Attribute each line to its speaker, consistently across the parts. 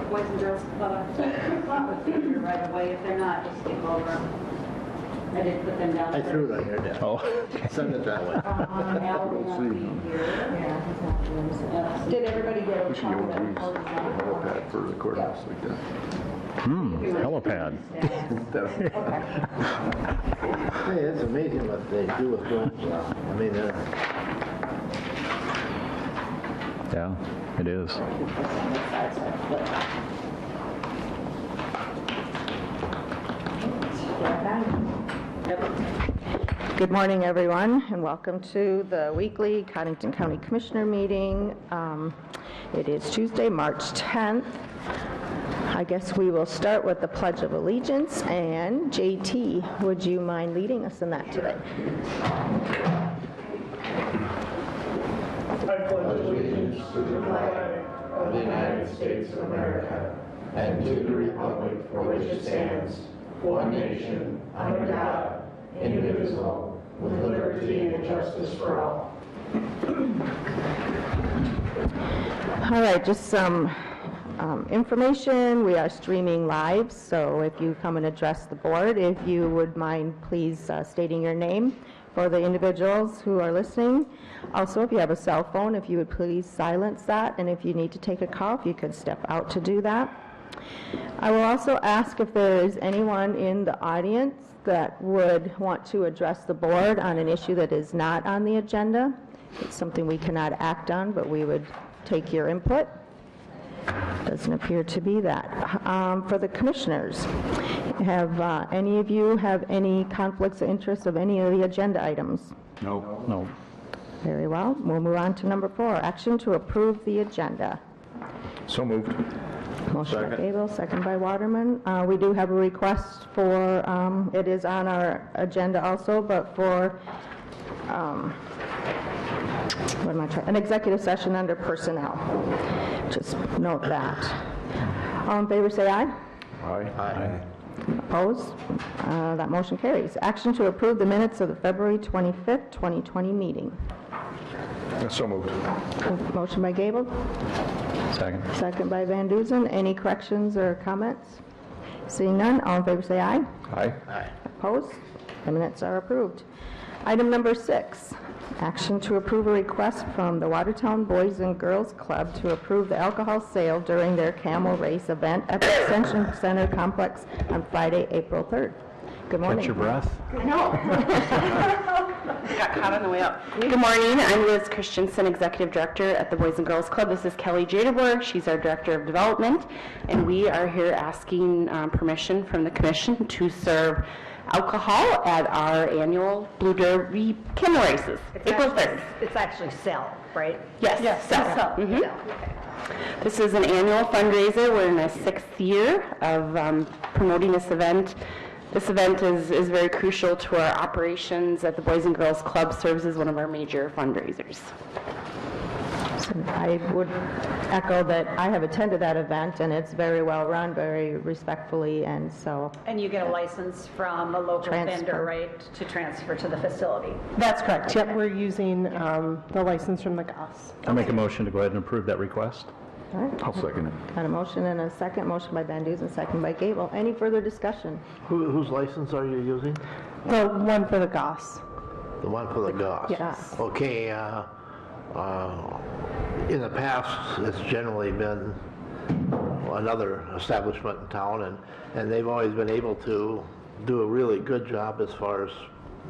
Speaker 1: Boys and Girls Club. With figure right away. If they're not, just skip over them. I did put them down.
Speaker 2: I threw it on your desk.
Speaker 3: Oh,
Speaker 2: Send it that way.
Speaker 1: Al will not be here. Yeah, he's not here. Did everybody get a
Speaker 4: We should get one of these, a helipad for the courthouse like that.
Speaker 3: helipad.
Speaker 2: Hey, it's amazing what they do with drones now. I mean,
Speaker 3: Yeah, it is.
Speaker 5: Good morning, everyone, and welcome to the weekly Cottington County Commissioner meeting. It is Tuesday, March 10th. I guess we will start with the Pledge of Allegiance, and JT, would you mind leading us in that today?
Speaker 6: I pledge allegiance to the flag of the United States of America and to the republic for which it stands, one nation, under God, indivisible, with liberty and justice for all.
Speaker 5: All right, just some information. We are streaming live, so if you come and address the board, if you would mind please stating your name for the individuals who are listening. Also, if you have a cell phone, if you would please silence that, and if you need to take a call, if you could step out to do that. I will also ask if there is anyone in the audience that would want to address the board on an issue that is not on the agenda. It's something we cannot act on, but we would take your input. Doesn't appear to be that. For the commissioners, have any of you have any conflicts of interest of any of the agenda items?
Speaker 4: No.
Speaker 3: No.
Speaker 5: Very well. We'll move on to number 4, action to approve the agenda.
Speaker 4: So moved.
Speaker 5: Motion by Gable, second by Waterman. We do have a request for, it is on our agenda also, but for, what am I trying, an executive session under personnel. Just note that. All in favor, say aye.
Speaker 4: Aye.
Speaker 5: Opposed? That motion carries. Action to approve the minutes of the February 25th, 2020 meeting.
Speaker 4: So moved.
Speaker 5: Motion by Gable,
Speaker 3: Second.
Speaker 5: second by Van Duzen. Any corrections or comments? Seeing none, all in favor say aye.
Speaker 4: Aye.
Speaker 5: Opposed? The minutes are approved. Item number 6, action to approve a request from the Watertown Boys and Girls Club to approve the alcohol sale during their camel race event at the Extension Center complex on Friday, April 3rd. Good morning.
Speaker 3: Catch your breath.
Speaker 7: Got caught on the way up. Good morning. I'm Liz Christensen, Executive Director at the Boys and Girls Club. This is Kelly Jaderborg. She's our Director of Development, and we are here asking permission from the Commission to serve alcohol at our annual Blue Derby camel races, April 3rd.
Speaker 1: It's actually sell, right?
Speaker 7: Yes, sell. Mhm.
Speaker 1: Sell, okay.
Speaker 7: This is an annual fundraiser. We're in our 6th year of promoting this event. This event is very crucial to our operations at the Boys and Girls Club, serves as one of our major fundraisers.
Speaker 5: I would echo that I have attended that event, and it's very well run, very respectfully, and so.
Speaker 1: And you get a license from a local
Speaker 5: Transfer.
Speaker 1: vendor, right, to transfer to the facility?
Speaker 8: That's correct. Yep, we're using the license from the GOS.
Speaker 3: I make a motion to go ahead and approve that request.
Speaker 5: All right.
Speaker 4: I'll second it.
Speaker 5: Got a motion and a second. Motion by Van Duzen, second by Gable. Any further discussion?
Speaker 2: whose license are you using?
Speaker 8: The one for the GOS.
Speaker 2: The one for the GOS?
Speaker 8: Yes.
Speaker 2: Okay, in the past, it's generally been another establishment in town, and they've always been able to do a really good job as far as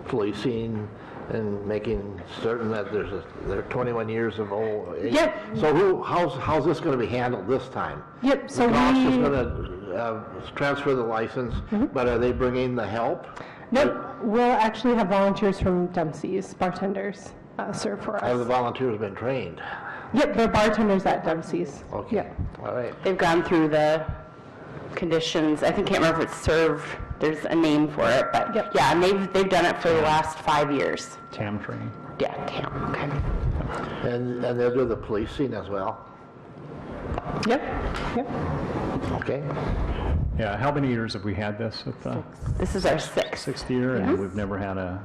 Speaker 2: policing and making certain that they're 21 years of old age.
Speaker 8: Yep.
Speaker 2: So how's this going to be handled this time?
Speaker 8: Yep, so
Speaker 2: GOS is
Speaker 8: we,
Speaker 2: going to transfer the license, but are they bringing the help?
Speaker 8: nope, we'll actually have volunteers from Dempsey's, bartenders, serve for
Speaker 2: Have the
Speaker 8: us.
Speaker 2: volunteers been trained?
Speaker 8: Yep, they're bartenders at Dempsey's.
Speaker 2: Okay,
Speaker 8: Yep.
Speaker 2: all right.
Speaker 7: They've gone through the conditions. I can't remember if it's served. There's a name for it, but
Speaker 8: Yep.
Speaker 7: yeah, and they've done it for the last 5 years.
Speaker 3: TAM training.
Speaker 7: Yeah, damn. Okay.
Speaker 2: And they'll do the policing as well?
Speaker 8: Yep, yep.
Speaker 2: Okay.
Speaker 3: Yeah, how many years have we had this at the
Speaker 7: This is our sixth.
Speaker 3: sixth year, and we've never had an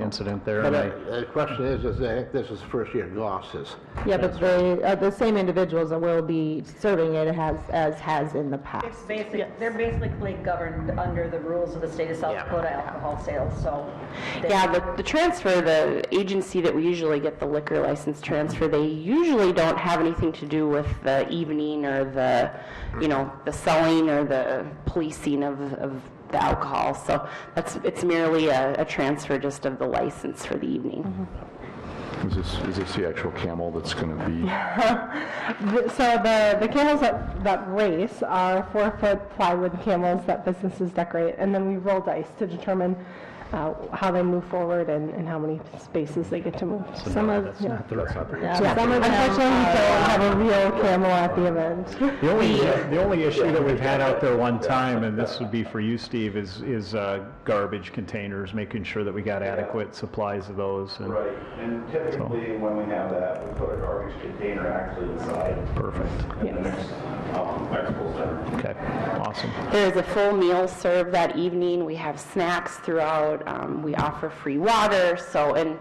Speaker 3: incident there?
Speaker 2: But
Speaker 3: And
Speaker 2: the question is I think this is the first year Goss is.
Speaker 5: Yeah, but the same individuals that will be serving it as has in the past.
Speaker 1: It's they're basically governed under the rules of the state of South
Speaker 2: Yeah.
Speaker 1: Dakota alcohol sales, so.
Speaker 7: Yeah, the transfer, the agency that we usually get the liquor license transfer, they usually don't have anything to do with the evening or the, the selling or the policing of the alcohol. So it's merely a transfer just of the license for the evening.
Speaker 4: Is this the actual camel that's going to be?
Speaker 8: So the camels that race are 4-foot plywood camels that businesses decorate, and then we roll dice to determine how they move forward and how many spaces they get to move.
Speaker 5: Some of,
Speaker 3: that's not the
Speaker 5: yeah, some of them
Speaker 8: Unfortunately, we don't have a real camel at the event.
Speaker 3: The only issue that we've had out there one time, and this would be for you, Steve, is garbage containers, making sure that we got adequate supplies of those. And
Speaker 9: Right, and typically when we have that, we put a garbage container actually inside
Speaker 3: perfect.
Speaker 9: in the next expo center.
Speaker 3: Okay, awesome.
Speaker 7: There is a full meal served that evening. We have snacks throughout. We offer free water. So, and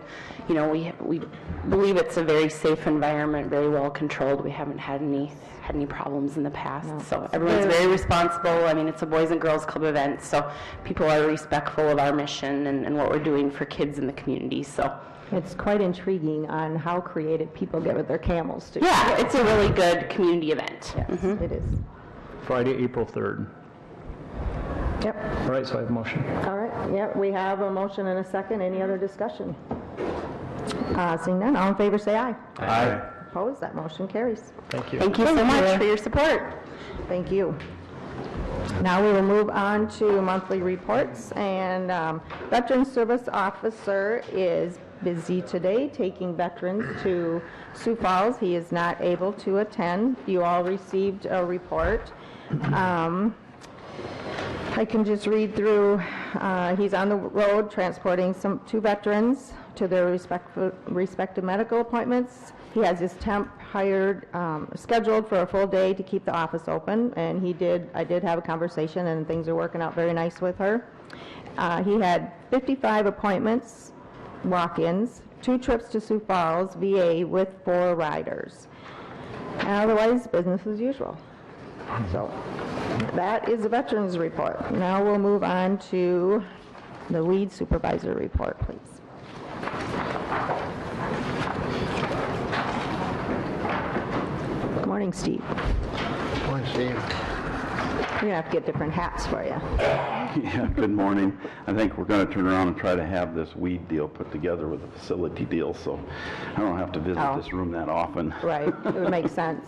Speaker 7: we believe it's a very safe environment, very well controlled. We haven't had any problems in the past. So everyone's very responsible. I mean, it's a Boys and Girls Club event, so people are respectful of our mission and what we're doing for kids in the community. So.
Speaker 5: it's quite intriguing on how creative people get with their camels too.
Speaker 7: Yeah, it's a really good community event.
Speaker 5: Yes, it is.
Speaker 3: Friday, April 3rd.
Speaker 5: Yep.
Speaker 3: All right, so I have a motion.
Speaker 5: All right, yeah, we have a motion and a second. Any other discussion? Seeing none, all in favor say aye.
Speaker 3: Aye.
Speaker 5: Opposed, that motion carries.
Speaker 3: Thank you.
Speaker 7: Thank you so much for your support.
Speaker 5: Thank you. Now we will move on to monthly reports, and Veteran Service Officer is busy today taking veterans to Sioux Falls. He is not able to attend. You all received a report. I can just read through. He's on the road transporting two veterans to their respective medical appointments. He has his temp hired, scheduled for a full day to keep the office open, and I did have a conversation, and things are working out very nice with her. He had 55 appointments, walk-ins, 2 trips to Sioux Falls, VA, with 4 riders. And otherwise, business as usual. So that is the Veterans Report. Now we'll move on to the Weed Supervisor Report, please. Good morning, Steve.
Speaker 2: Morning, Steve.
Speaker 5: We're going to have to get different hats for you.
Speaker 10: Yeah, good morning. I think we're going to turn around and try to have this weed deal put together with a facility deal, so I don't have to visit this room that often.
Speaker 5: Right, it would make sense.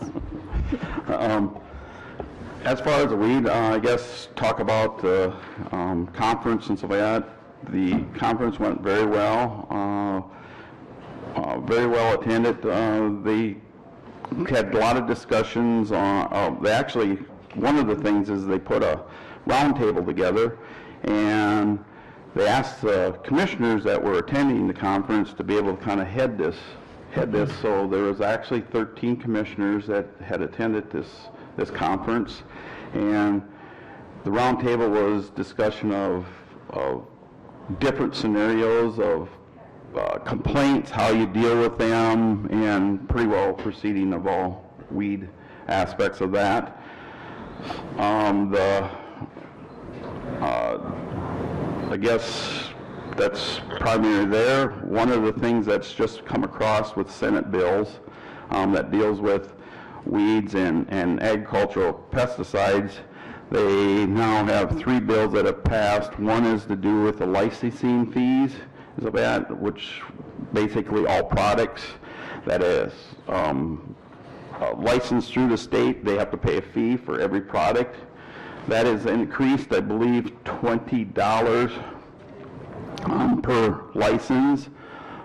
Speaker 10: As far as the weed, I guess talk about the conference and stuff like that. The conference went very well attended. They had a lot of discussions on, actually, one of the things is they put a round table together, and they asked the commissioners that were attending the conference to be able to kind of head this. So there was actually 13 commissioners that had attended this conference, and the round table was discussion of different scenarios of complaints, how you deal with them, and pretty well proceeding of all weed aspects of that. I guess that's primarily there. One of the things that's just come across with Senate bills that deals with weeds and agricultural pesticides, they now have 3 bills that have passed. One is to do with the licensing fees, which basically all products that is licensed through the state, they have to pay a fee for every product. That is increased, I believe, $20 per license.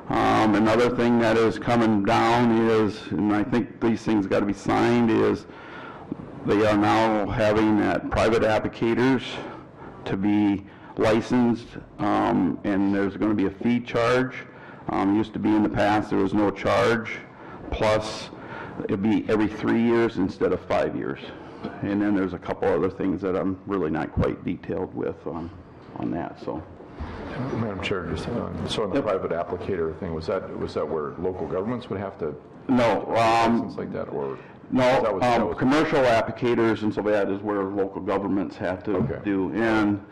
Speaker 10: Another thing that is coming down is, and I think these things got to be signed, is they are now having private applicators to be licensed, and there's going to be a fee charge. Used to be in the past there was no charge, plus it'd be every 3 years instead of 5 years. And then there's a couple other things that I'm really not quite detailed with on that, so.
Speaker 4: Madam Chair, just so on the private applicator thing, was that where local governments would have to
Speaker 10: No,
Speaker 4: license like that, or?
Speaker 10: no, commercial applicators and so that is where local governments have to
Speaker 4: Okay.
Speaker 10: do. And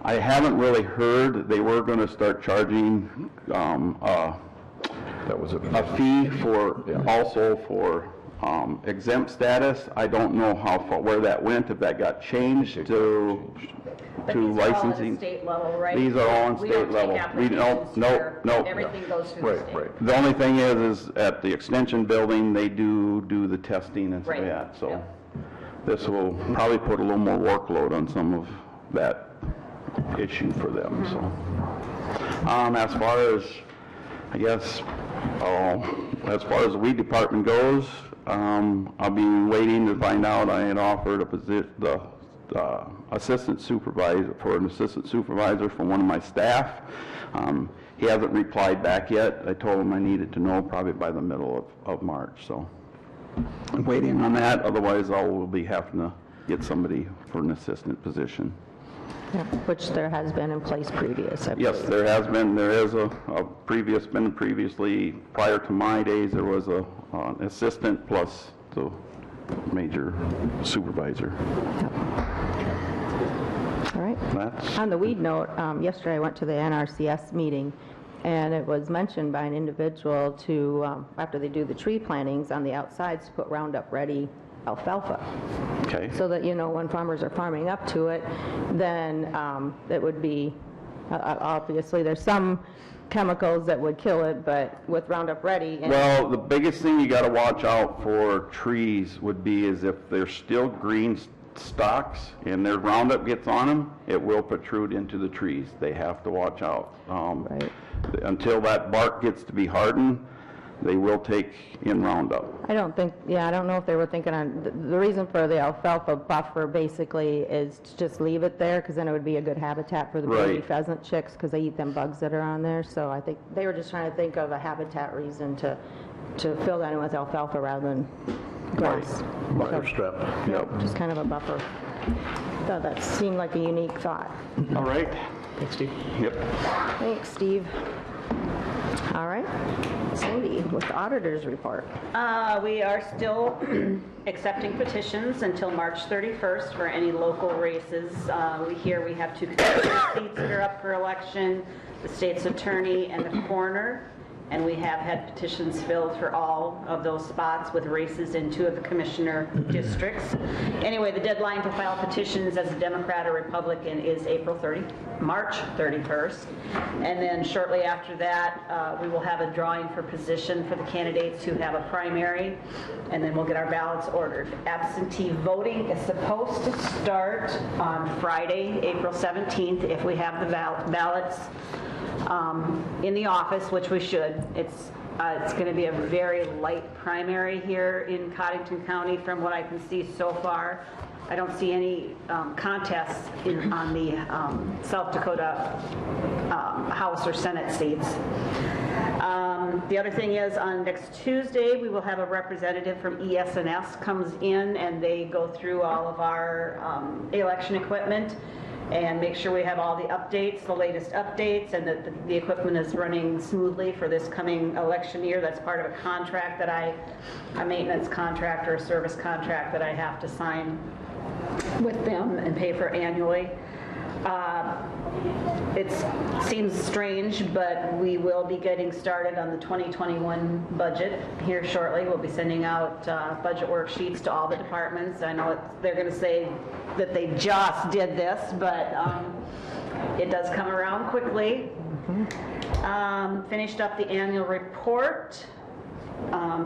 Speaker 10: I haven't really heard, they were going to start charging
Speaker 4: That was
Speaker 10: a fee for,
Speaker 4: Yeah.
Speaker 10: also for exempt status. I don't know where that went, if that got changed to
Speaker 1: But these are all at the
Speaker 10: licensing.
Speaker 1: state level, right?
Speaker 10: These are all on
Speaker 1: We
Speaker 10: state level.
Speaker 1: don't
Speaker 10: We
Speaker 1: take
Speaker 10: don't-
Speaker 1: applications
Speaker 10: no.
Speaker 1: here. Everything goes through the
Speaker 4: Right,
Speaker 1: state.
Speaker 4: right.
Speaker 10: The only thing is at the extension building, they do the testing and so
Speaker 1: Right.
Speaker 10: that. So
Speaker 1: Yep.
Speaker 10: this will probably put a little more workload on some of that issue for them, so. As far as, I guess, as far as the weed department goes, I'll be waiting to find out. I had offered the assistant supervisor, for an assistant supervisor for one of my staff. He hasn't replied back yet. I told him I needed to know probably by the middle of March, so I'm waiting on that. Otherwise, I will be having to get somebody for an assistant position.
Speaker 5: Yeah, which there has been in place previous, I believe.
Speaker 10: Yes, there is previously, prior to my days, there was an assistant plus the major supervisor.
Speaker 5: All right.
Speaker 10: That's,
Speaker 5: On the weed note, yesterday I went to the NRCS meeting, and it was mentioned by an individual to, after they do the tree plantings on the outsides, to put Roundup Ready alfalfa,
Speaker 10: okay.
Speaker 5: so that, when farmers are farming up to it, then it would be, obviously, there's some chemicals that would kill it, but with Roundup Ready.
Speaker 10: Well, the biggest thing you got to watch out for trees would be is if they're still green stalks and their Roundup gets on them, it will protrude into the trees. They have to watch out.
Speaker 5: Right.
Speaker 10: Until that bark gets to be hardened, they will take in Roundup.
Speaker 5: I don't know if they were thinking on, the reason for the alfalfa buffer basically is to just leave it there, because then it would be a good habitat for the baby
Speaker 10: Right.
Speaker 5: pheasant chicks, because they eat them bugs that are on there. So I think they were just trying to think of a habitat reason to fill that in with alfalfa rather than grass.
Speaker 2: Buffer strip.
Speaker 10: Yep.
Speaker 5: Just kind of a buffer. Thought that seemed like a unique thought.
Speaker 10: All right.
Speaker 3: Thanks, Steve.
Speaker 10: Yep.
Speaker 5: Thanks, Steve. All right, Cindy, with the auditor's report.
Speaker 1: We are still accepting petitions until March 31st for any local races. We have 2 commissioner seats that are up for election, the state's attorney and the coroner, and we have had petitions filled for all of those spots with races in 2 of the commissioner districts. Anyway, the deadline to file petitions as a Democrat or Republican is March 31st. And then shortly after that, we will have a drawing for position for the candidates who have a primary, and then we'll get our ballots ordered. Absentee voting is supposed to start on Friday, April 17th, if we have the ballots in the office, which we should. It's going to be a very light primary here in Cottington County from what I can see so far. I don't see any contests on the South Dakota House or Senate seats. The other thing is, on next Tuesday, we will have a representative from ES&S comes in, and they go through all of our election equipment and make sure we have all the updates, the latest updates, and that the equipment is running smoothly for this coming election year. That's part of a contract that a maintenance contract or a service contract that I have to sign with them and pay for annually. It seems strange, but we will be getting started on the 2021 budget here shortly. We'll be sending out budget worksheets to all the departments. I know they're going to say that they just did this, but it does come around quickly. Finished up the annual report.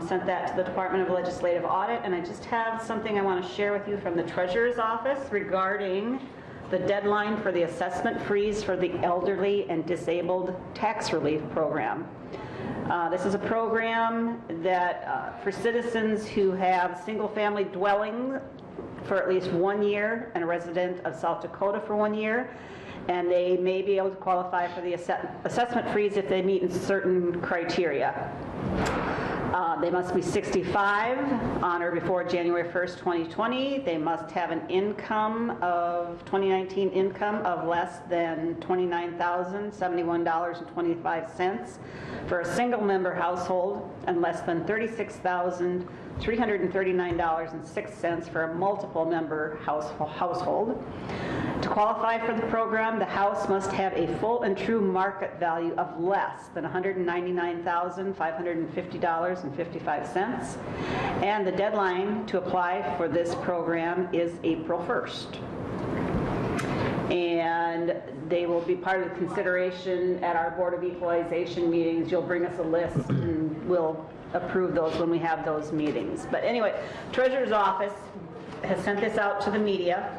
Speaker 1: Sent that to the Department of Legislative Audit, and I just have something I want to share with you from the Treasurer's Office regarding the deadline for the assessment freeze for the elderly and disabled tax relief program. This is a program that for citizens who have single-family dwelling for at least 1 year and a resident of South Dakota for 1 year, and they may be able to qualify for the assessment freeze if they meet certain criteria. They must be 65 on or before January 1st, 2020. They must have an income of 2019 income of less than $29,071.25 for a single-member household and less than $36,339.06 for a multiple-member household. To qualify for the program, the house must have a full and true market value of less than $199,550.55, and the deadline to apply for this program is April 1st. And they will be part of the consideration at our Board of Equalization meetings. You'll bring us a list and we'll approve those when we have those meetings. But anyway, Treasurer's Office has sent this out to the media,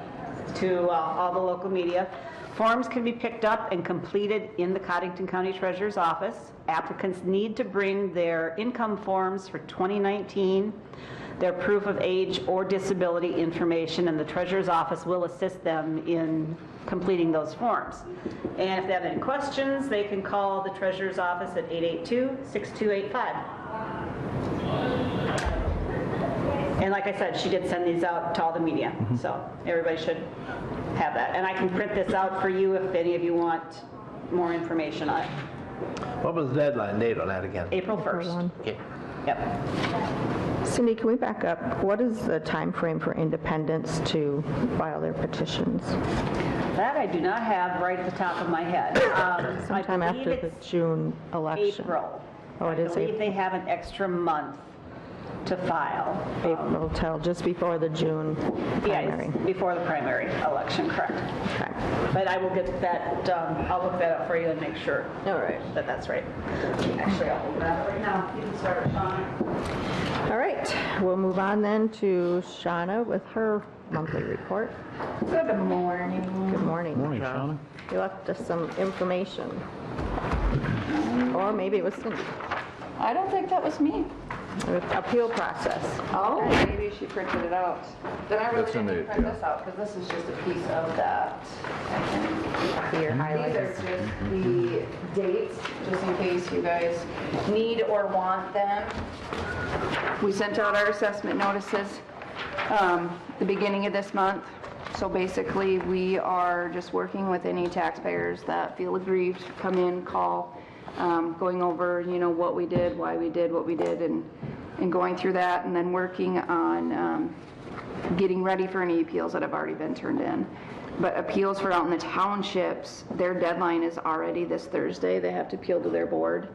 Speaker 1: to all the local media. Forms can be picked up and completed in the Cottington County Treasurer's Office. Applicants need to bring their income forms for 2019, their proof of age or disability information, and the Treasurer's Office will assist them in completing those forms. And if they have any questions, they can call the Treasurer's Office at 882-6285. And like I said, she did send these out to all the media, so everybody should have that. And I can print this out for you if any of you want more information on it.
Speaker 2: What was the deadline date on that again?
Speaker 1: April 1st.
Speaker 2: Okay.
Speaker 1: Yep.
Speaker 5: Cindy, can we back up? What is the time frame for independents to file their petitions?
Speaker 1: That I do not have right at the top of my head.
Speaker 5: Sometime
Speaker 1: I believe
Speaker 5: after the
Speaker 1: it's
Speaker 5: June election.
Speaker 1: April.
Speaker 5: Oh, it is
Speaker 1: I believe
Speaker 5: April.
Speaker 1: they have an extra month to file.
Speaker 5: April till just before the June primary.
Speaker 1: Yeah, before the primary election, correct.
Speaker 5: Okay.
Speaker 1: But I will get that, I'll look that up for you and make sure
Speaker 5: All right.
Speaker 1: that that's right. Actually, I'll hold that right now. You can start, Shauna.
Speaker 5: All right, we'll move on then to Shauna with her monthly report.
Speaker 11: Good morning.
Speaker 5: Good morning.
Speaker 3: Morning, Shauna.
Speaker 5: You left us some information. Or maybe it was Cindy.
Speaker 11: I don't think that was me.
Speaker 5: Appeal process.
Speaker 11: Oh, maybe she printed it out. Then I really
Speaker 4: That's in
Speaker 11: didn't
Speaker 4: the-
Speaker 11: print
Speaker 4: yeah.
Speaker 11: this out because this is just a piece of that.
Speaker 5: Here,
Speaker 11: These
Speaker 5: highlights.
Speaker 11: are just the dates, just in case you guys need or want them. We sent out our assessment notices the beginning of this month. So basically, we are just working with any taxpayers that feel aggrieved, come in, call, going over, you know, what we did, why we did what we did, and going through that, and then working on getting ready for any appeals that have already been turned in. But appeals for out in the townships, their deadline is already this Thursday. They have to appeal to their board.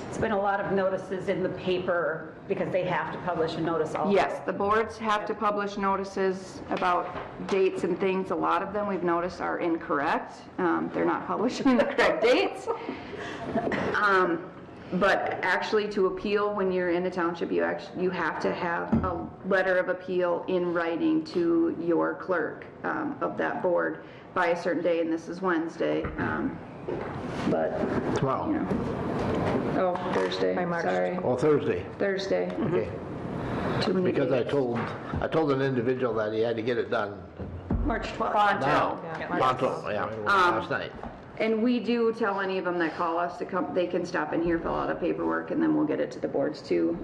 Speaker 1: It's been a lot of notices in the paper because they have to publish a notice also.
Speaker 11: Yes, the boards have to publish notices about dates and things. A lot of them we've noticed are incorrect. They're not publishing the correct dates. But actually to appeal when you're in a township, you have to have a letter of appeal in writing to your clerk of that board by a certain day, and this is Wednesday. But,
Speaker 2: Tomorrow.
Speaker 11: you know. Oh, Thursday,
Speaker 5: By March
Speaker 11: sorry.
Speaker 2: Oh, Thursday.
Speaker 11: Thursday.
Speaker 2: Okay.
Speaker 11: Too many
Speaker 2: Because I
Speaker 11: dates.
Speaker 2: told an individual that he had to get it done
Speaker 1: March 12th.
Speaker 2: now.
Speaker 5: Yeah.
Speaker 2: Pronto, yeah, last night.
Speaker 11: And we do tell any of them that call us to come, they can stop in here, fill out a paperwork, and then we'll get it to the boards too.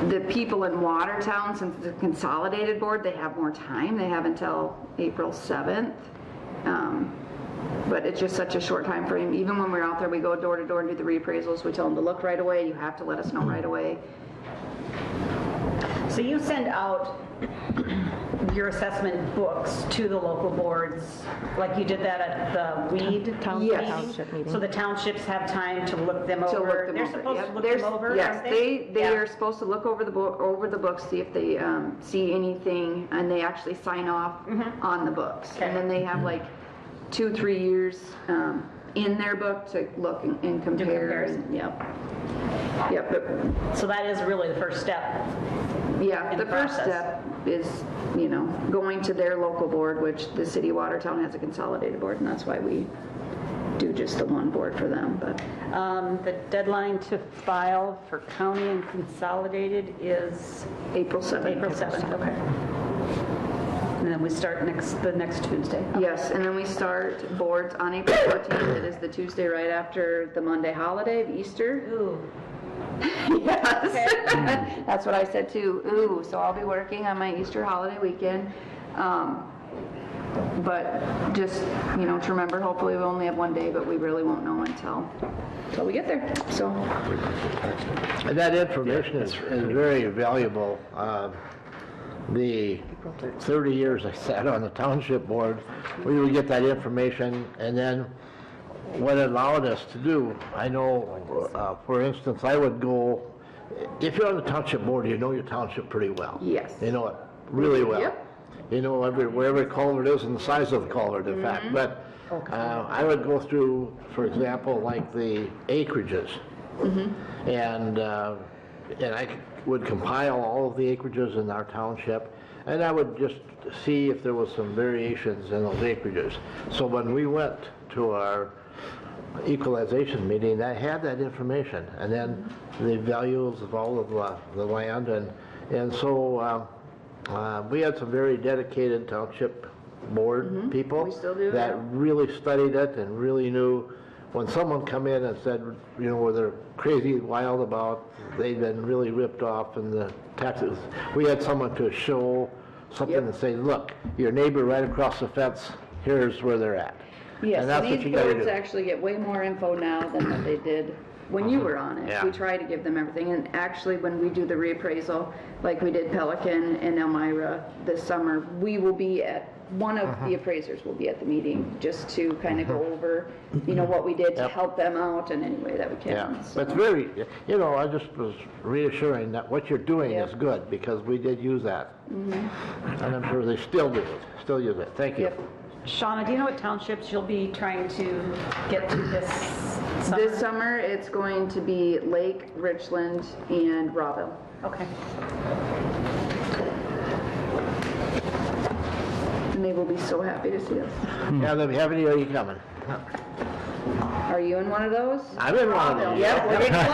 Speaker 11: The people in Watertown, since it's a consolidated board, they have more time. They have until April 7th. But it's just such a short time frame. Even when we're out there, we go door to door and do the reappraisals. We tell them to look right away. You have to let us know right away.
Speaker 1: So you send out your assessment books to the local boards, like you did that at the Weed
Speaker 5: Township meeting.
Speaker 1: So the townships have time to look them
Speaker 11: To
Speaker 1: over?
Speaker 11: look them
Speaker 1: They're
Speaker 11: over.
Speaker 1: supposed
Speaker 11: Yep.
Speaker 1: to look
Speaker 11: There's-
Speaker 1: them over,
Speaker 11: Yes,
Speaker 1: aren't
Speaker 11: they
Speaker 1: Yeah.
Speaker 11: are supposed to look over over the books, see if they see anything, and they actually sign off on the books. And then they have like 2-3 years in their book to look and compare.
Speaker 1: comparison.
Speaker 11: And, yep. Yep. But,
Speaker 1: So that is really the first step.
Speaker 11: yeah,
Speaker 1: In
Speaker 11: the
Speaker 1: the
Speaker 11: first
Speaker 1: process.
Speaker 11: step is, you know, going to their local board, which the city of Watertown has a consolidated board, and that's why we do just the one board for them. But
Speaker 1: The deadline to file for county and consolidated is
Speaker 11: April 7th.
Speaker 1: April 7th, okay. And then we start the next Tuesday.
Speaker 11: Yes, and then we start boards on April 14th. It is the Tuesday right after the Monday holiday of Easter.
Speaker 1: Ooh.
Speaker 11: Yes, that's what I said too. Ooh, so I'll be working on my Easter holiday weekend. But just, to remember, hopefully we only have one day, but we really won't know until we get there. So,
Speaker 2: And that information is very valuable. The 30 years I sat on the township board, we would get that information, and then what it allowed us to do, I know, for instance, I would go, if you're on the township board, you know your township pretty well.
Speaker 11: Yes.
Speaker 2: You know it really well.
Speaker 11: Yep.
Speaker 2: You know where every culvert is and the size of the culvert, in fact. But I would go through, for example, like the acreages. And I would compile all of the acreages in our township, and I would just see if there was some variations in those acreages. So when we went to our equalization meeting, I had that information, and then the values of all of the land, and so we had some very dedicated township board people
Speaker 11: We still do,
Speaker 2: that
Speaker 11: yeah.
Speaker 2: really studied it and really knew when someone come in and said, where they're crazy wild about, they'd been really ripped off in the taxes. We had someone to show something
Speaker 11: Yep.
Speaker 2: and say, look, your neighbor right across the fence, here's where they're at.
Speaker 11: yes,
Speaker 2: And that's
Speaker 11: and
Speaker 2: what
Speaker 11: these
Speaker 2: you gotta
Speaker 11: boards
Speaker 2: do.
Speaker 11: actually get way more info now than what they did when you were on it.
Speaker 2: Yeah.
Speaker 11: We try to give them everything, and actually, when we do the reappraisal, like we did Pelican and Elmira this summer, we will be at, one of the appraisers will be at the meeting, just to kind of go over, what we did to
Speaker 2: Yep.
Speaker 11: help them out in any way that we
Speaker 2: Yeah,
Speaker 11: can. So-
Speaker 2: but it's very, I just was reassuring that what you're doing
Speaker 11: Yep.
Speaker 2: is good, because we did use that. And I'm sure they still do it, still use it. Thank you.
Speaker 11: Yep.
Speaker 1: Shauna, do you know what townships you'll be trying to get to this summer?
Speaker 11: This summer, it's going to be Lake, Richland, and Rawville.
Speaker 1: Okay.
Speaker 11: And they will be so happy to see us.
Speaker 2: Yeah, they'll be happy to hear you coming.
Speaker 11: Are you in one of those?
Speaker 2: I'm in one of those.
Speaker 11: Yep, we're getting close.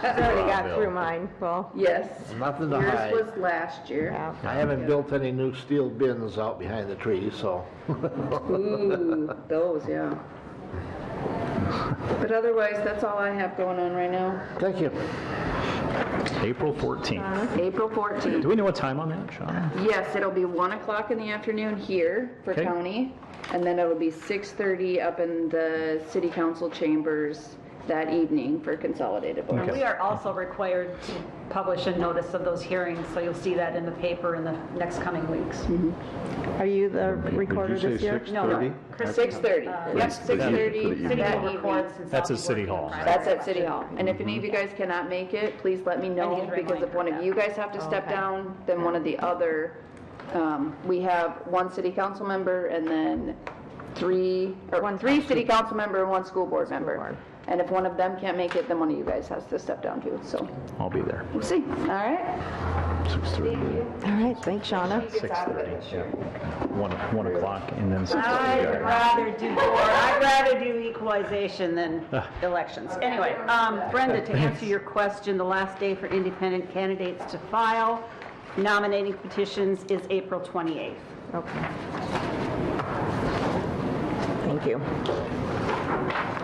Speaker 5: She's already got through mine, well,
Speaker 11: Yes.
Speaker 2: Nothing to hide.
Speaker 11: Yours was last year.
Speaker 5: yeah.
Speaker 2: I haven't built any new steel bins out behind the trees, so.
Speaker 11: Ooh, those, yeah. But otherwise, that's all I have going on right now.
Speaker 2: Thank you.
Speaker 3: April 14th.
Speaker 11: April
Speaker 3: Do
Speaker 11: 14th.
Speaker 3: we know what time on that, Sean?
Speaker 11: Yes, it'll be 1 o'clock in the afternoon here for
Speaker 3: Okay.
Speaker 11: county, and then it'll be 6:30 up in the city council chambers that evening for consolidated board.
Speaker 1: And we are also required to publish a notice of those hearings, so you'll see that in the paper in the next coming weeks.
Speaker 5: Are you the recorder this year?
Speaker 1: No, no.
Speaker 11: 6:30. Yep, 6:30
Speaker 1: City
Speaker 11: that
Speaker 1: will
Speaker 11: evening.
Speaker 1: record since
Speaker 3: That's
Speaker 1: I'll
Speaker 3: at
Speaker 1: be
Speaker 3: City
Speaker 1: working
Speaker 3: Hall.
Speaker 1: on Friday.
Speaker 11: That's at City Hall. And if any of you guys cannot make it, please let me
Speaker 1: I
Speaker 11: know,
Speaker 1: need a
Speaker 11: because if one of
Speaker 1: reminder
Speaker 11: you
Speaker 1: of that.
Speaker 11: guys have to step
Speaker 5: Okay.
Speaker 11: down, then one of the other, we have one city council member and then three city council member and one school board member.
Speaker 5: board.
Speaker 11: And if one of them can't make it, then one of you guys has to step down too, so
Speaker 3: I'll be there.
Speaker 11: we'll see. All right?
Speaker 3: 6:30.
Speaker 5: All right, thanks, Shauna.
Speaker 3: 6:30, yeah. 1 o'clock, and then 6:30.
Speaker 1: I'd rather do equalization than elections. Anyway, Brenda, to answer your question, the last day for independent candidates to file nominating petitions is April 28th.
Speaker 5: Okay. Thank you.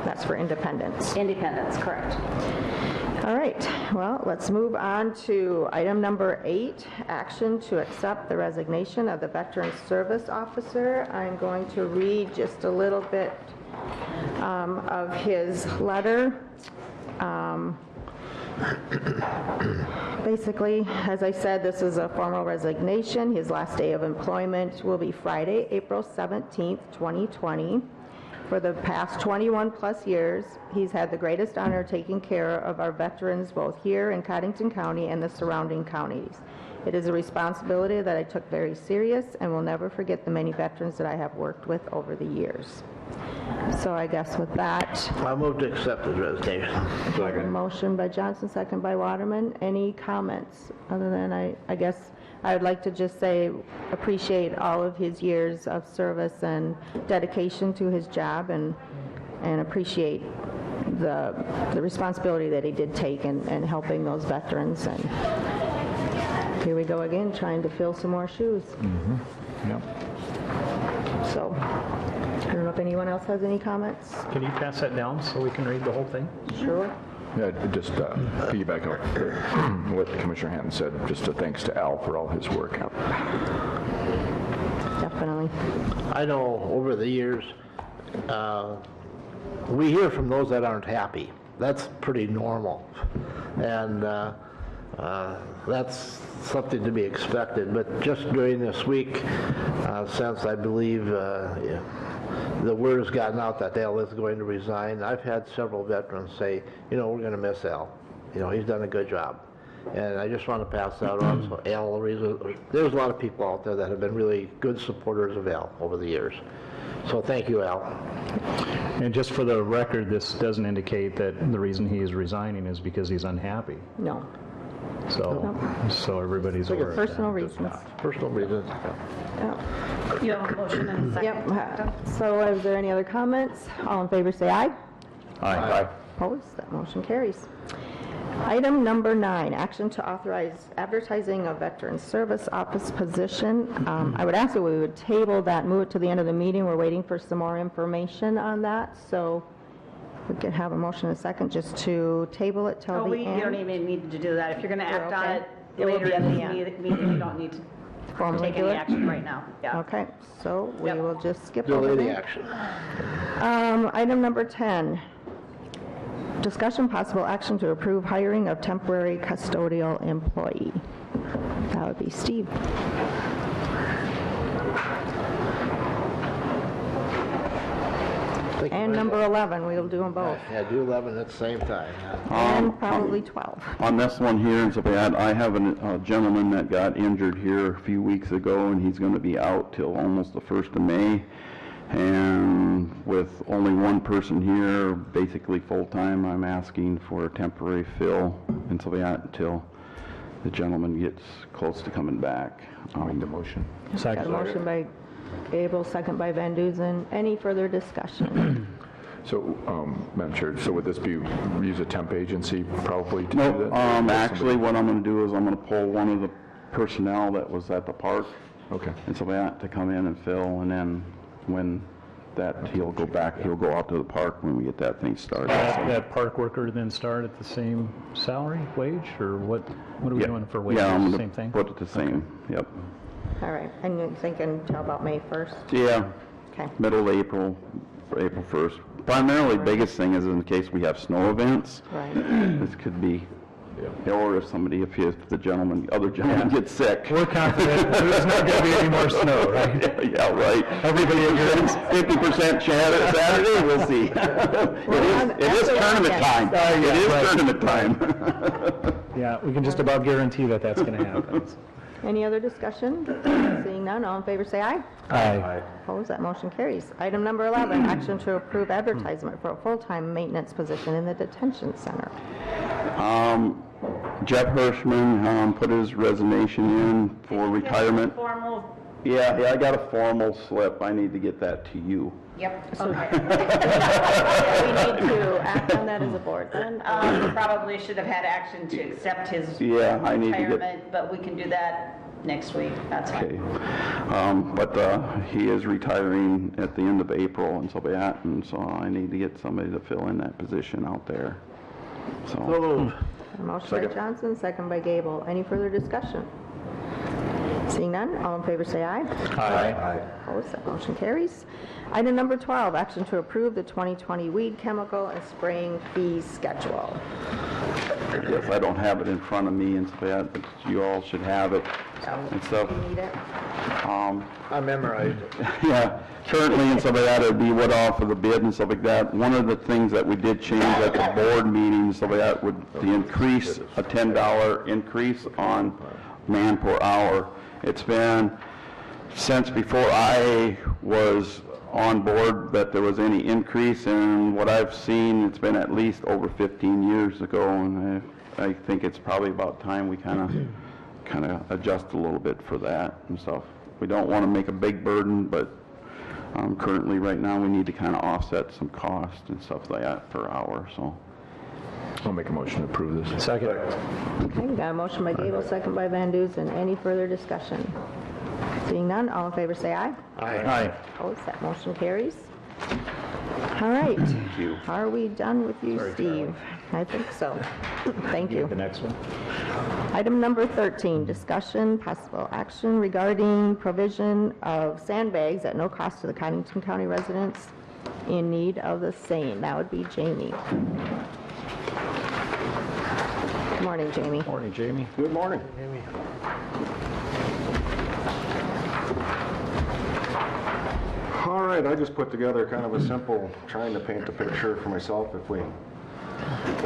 Speaker 5: That's for independence.
Speaker 1: Independents, correct.
Speaker 5: All right, well, let's move on to item number 8, action to accept the resignation of the Veteran Service Officer. I'm going to read just a little bit of his letter. Basically, as I said, this is a formal resignation. His last day of employment will be Friday, April 17th, 2020. For the past 21-plus years, he's had the greatest honor taking care of our veterans both here in Cottington County and the surrounding counties. It is a responsibility that I took very serious and will never forget the many veterans that I have worked with over the years. So I guess with that,
Speaker 2: I move to accept his resignation.
Speaker 5: motion by Johnson, second by Waterman. Any comments? Other than I guess I would like to just say appreciate all of his years of service and dedication to his job, and appreciate the responsibility that he did take in helping those veterans, and here we go again, trying to fill some more shoes.
Speaker 3: Yep.
Speaker 5: So, I don't know if anyone else has any comments?
Speaker 3: Can you pass that down so we can read the whole thing?
Speaker 5: Sure.
Speaker 4: Yeah, just piggyback on what Commissioner Hanton said, just a thanks to Al for all his work.
Speaker 5: Definitely.
Speaker 2: I know over the years, we hear from those that aren't happy. That's pretty normal. And that's something to be expected. But just during this week, since I believe the word has gotten out that Al is going to resign, I've had several veterans say, we're going to miss Al. He's done a good job. And I just want to pass that on. So Al, there's a lot of people out there that have been really good supporters of Al over the years. So thank you, Al.
Speaker 3: And just for the record, this doesn't indicate that the reason he is resigning is because he's unhappy.
Speaker 5: No.
Speaker 3: So everybody's aware of that.
Speaker 5: Personal reasons.
Speaker 2: Personal reasons.
Speaker 5: Yeah.
Speaker 1: You have a motion and a second?
Speaker 5: Yep. So is there any other comments? All in favor say aye.
Speaker 3: Aye.
Speaker 5: Opposed? That motion carries. Item number 9, action to authorize advertising of veteran service office position. I would ask that we would table that, move it to the end of the meeting. We're waiting for some more information on that, so we can have a motion in a second just to table it till the
Speaker 1: You
Speaker 5: end.
Speaker 1: don't even need to do that. If you're going to act on
Speaker 5: okay.
Speaker 1: it
Speaker 5: It will
Speaker 1: later
Speaker 5: be at
Speaker 1: in
Speaker 5: the
Speaker 1: this
Speaker 5: end.
Speaker 1: meeting, you don't need to
Speaker 5: Formally
Speaker 1: take
Speaker 5: do
Speaker 1: any
Speaker 5: it?
Speaker 1: action right now. Yeah.
Speaker 5: Okay, so we
Speaker 1: Yep.
Speaker 5: will just skip over
Speaker 2: Delay the
Speaker 5: that.
Speaker 2: action.
Speaker 5: Item number 10, discussion possible action to approve hiring of temporary custodial employee. That would be Steve. And number 11, we'll do them both.
Speaker 2: Yeah, do 11 at the same time.
Speaker 5: And probably 12.
Speaker 10: On this one here in Sabbat, I have a gentleman that got injured here a few weeks ago, and he's going to be out till almost the 1st of May. And with only one person here, basically full-time, I'm asking for a temporary fill in Sabbat until the gentleman gets close to coming back.
Speaker 4: Make the motion.
Speaker 5: Got a motion by Gable, second by Van Duzen. Any further discussion?
Speaker 4: So, Madam Chair, so would this be, use a temp agency probably to do
Speaker 10: No,
Speaker 4: that?
Speaker 10: actually, what I'm going to do is I'm going to pull one of the personnel that was at the park
Speaker 4: Okay.
Speaker 10: in Sabbat to come in and fill, and then when that, he'll go out to the park when we get that thing started.
Speaker 3: That park worker then start at the same salary, wage, or what are we doing for wages?
Speaker 10: Yeah, I'm
Speaker 3: Same
Speaker 10: going to
Speaker 3: thing?
Speaker 10: put it the same, yep.
Speaker 5: All right, and you're thinking till about May 1st?
Speaker 10: Yeah,
Speaker 5: Okay.
Speaker 10: middle of April 1st. Primarily, biggest thing is in case we have snow events.
Speaker 5: Right.
Speaker 10: This could be, or if the other gentleman gets sick.
Speaker 3: We're confident there's not going to be any more snow, right?
Speaker 10: Yeah, right.
Speaker 3: Everybody agrees?
Speaker 10: 50% chance Saturday, we'll see. It is tournament time. It is tournament time.
Speaker 3: Yeah, we can just about guarantee that that's going to happen.
Speaker 5: Any other discussion? Seeing none, all in favor say aye.
Speaker 3: Aye.
Speaker 5: Opposed, that motion carries. Item number 11, action to approve advertisement for a full-time maintenance position in the detention center.
Speaker 10: Jeff Hirschman put his resignation in for retirement.
Speaker 1: Formal,
Speaker 10: Yeah, I got a formal slip. I need to get that to you.
Speaker 1: yep, okay.
Speaker 5: We need to act on that as a board then.
Speaker 1: We probably should have had action to accept his
Speaker 10: Yeah, I need to get-
Speaker 1: retirement, but we can do that next week. That's fine.
Speaker 10: Okay. But he is retiring at the end of April and so that, and so I need to get somebody to fill in that position out there.
Speaker 2: So
Speaker 10: So,
Speaker 2: moved.
Speaker 5: Motion by Johnson, second by Gable. Any further discussion? Seeing none, all in favor say aye.
Speaker 3: Aye.
Speaker 5: Opposed, that motion carries. Item number 12, action to approve the 2020 weed chemical and spraying fee schedule.
Speaker 10: yes, I don't have it in front of me and so that, but you all should have it and stuff.
Speaker 5: You need it?
Speaker 2: I memorized it.
Speaker 10: Yeah, currently and stuff like that, it'd be what off of the bid and stuff like that. One of the things that we did change at the board meeting and stuff like that would the increase, a $10 increase on man per hour. It's been since before I was on board that there was any increase, and what I've seen, it's been at least over 15 years ago, and I think it's probably about time we kind of adjust a little bit for that and stuff. We don't want to make a big burden, but currently right now we need to kind of offset some cost and stuff like that per hour, so.
Speaker 4: I'll make a motion to approve this.
Speaker 3: Second.
Speaker 5: Okay, we got a motion by Gable, second by Van Duzen. Any further discussion? Seeing none, all in favor say aye.
Speaker 3: Aye.
Speaker 5: Opposed, that motion carries. All right. Are we done with you, Steve? I think so. Thank you.
Speaker 3: The next one.
Speaker 5: Item number 13, discussion, possible action regarding provision of sandbags at no cost to the Cottington County residents in need of the same. That would be Jamie. Good morning, Jamie.
Speaker 3: Morning, Jamie.
Speaker 12: Good morning. All right, I just put together kind of a simple, trying to paint a picture for myself if we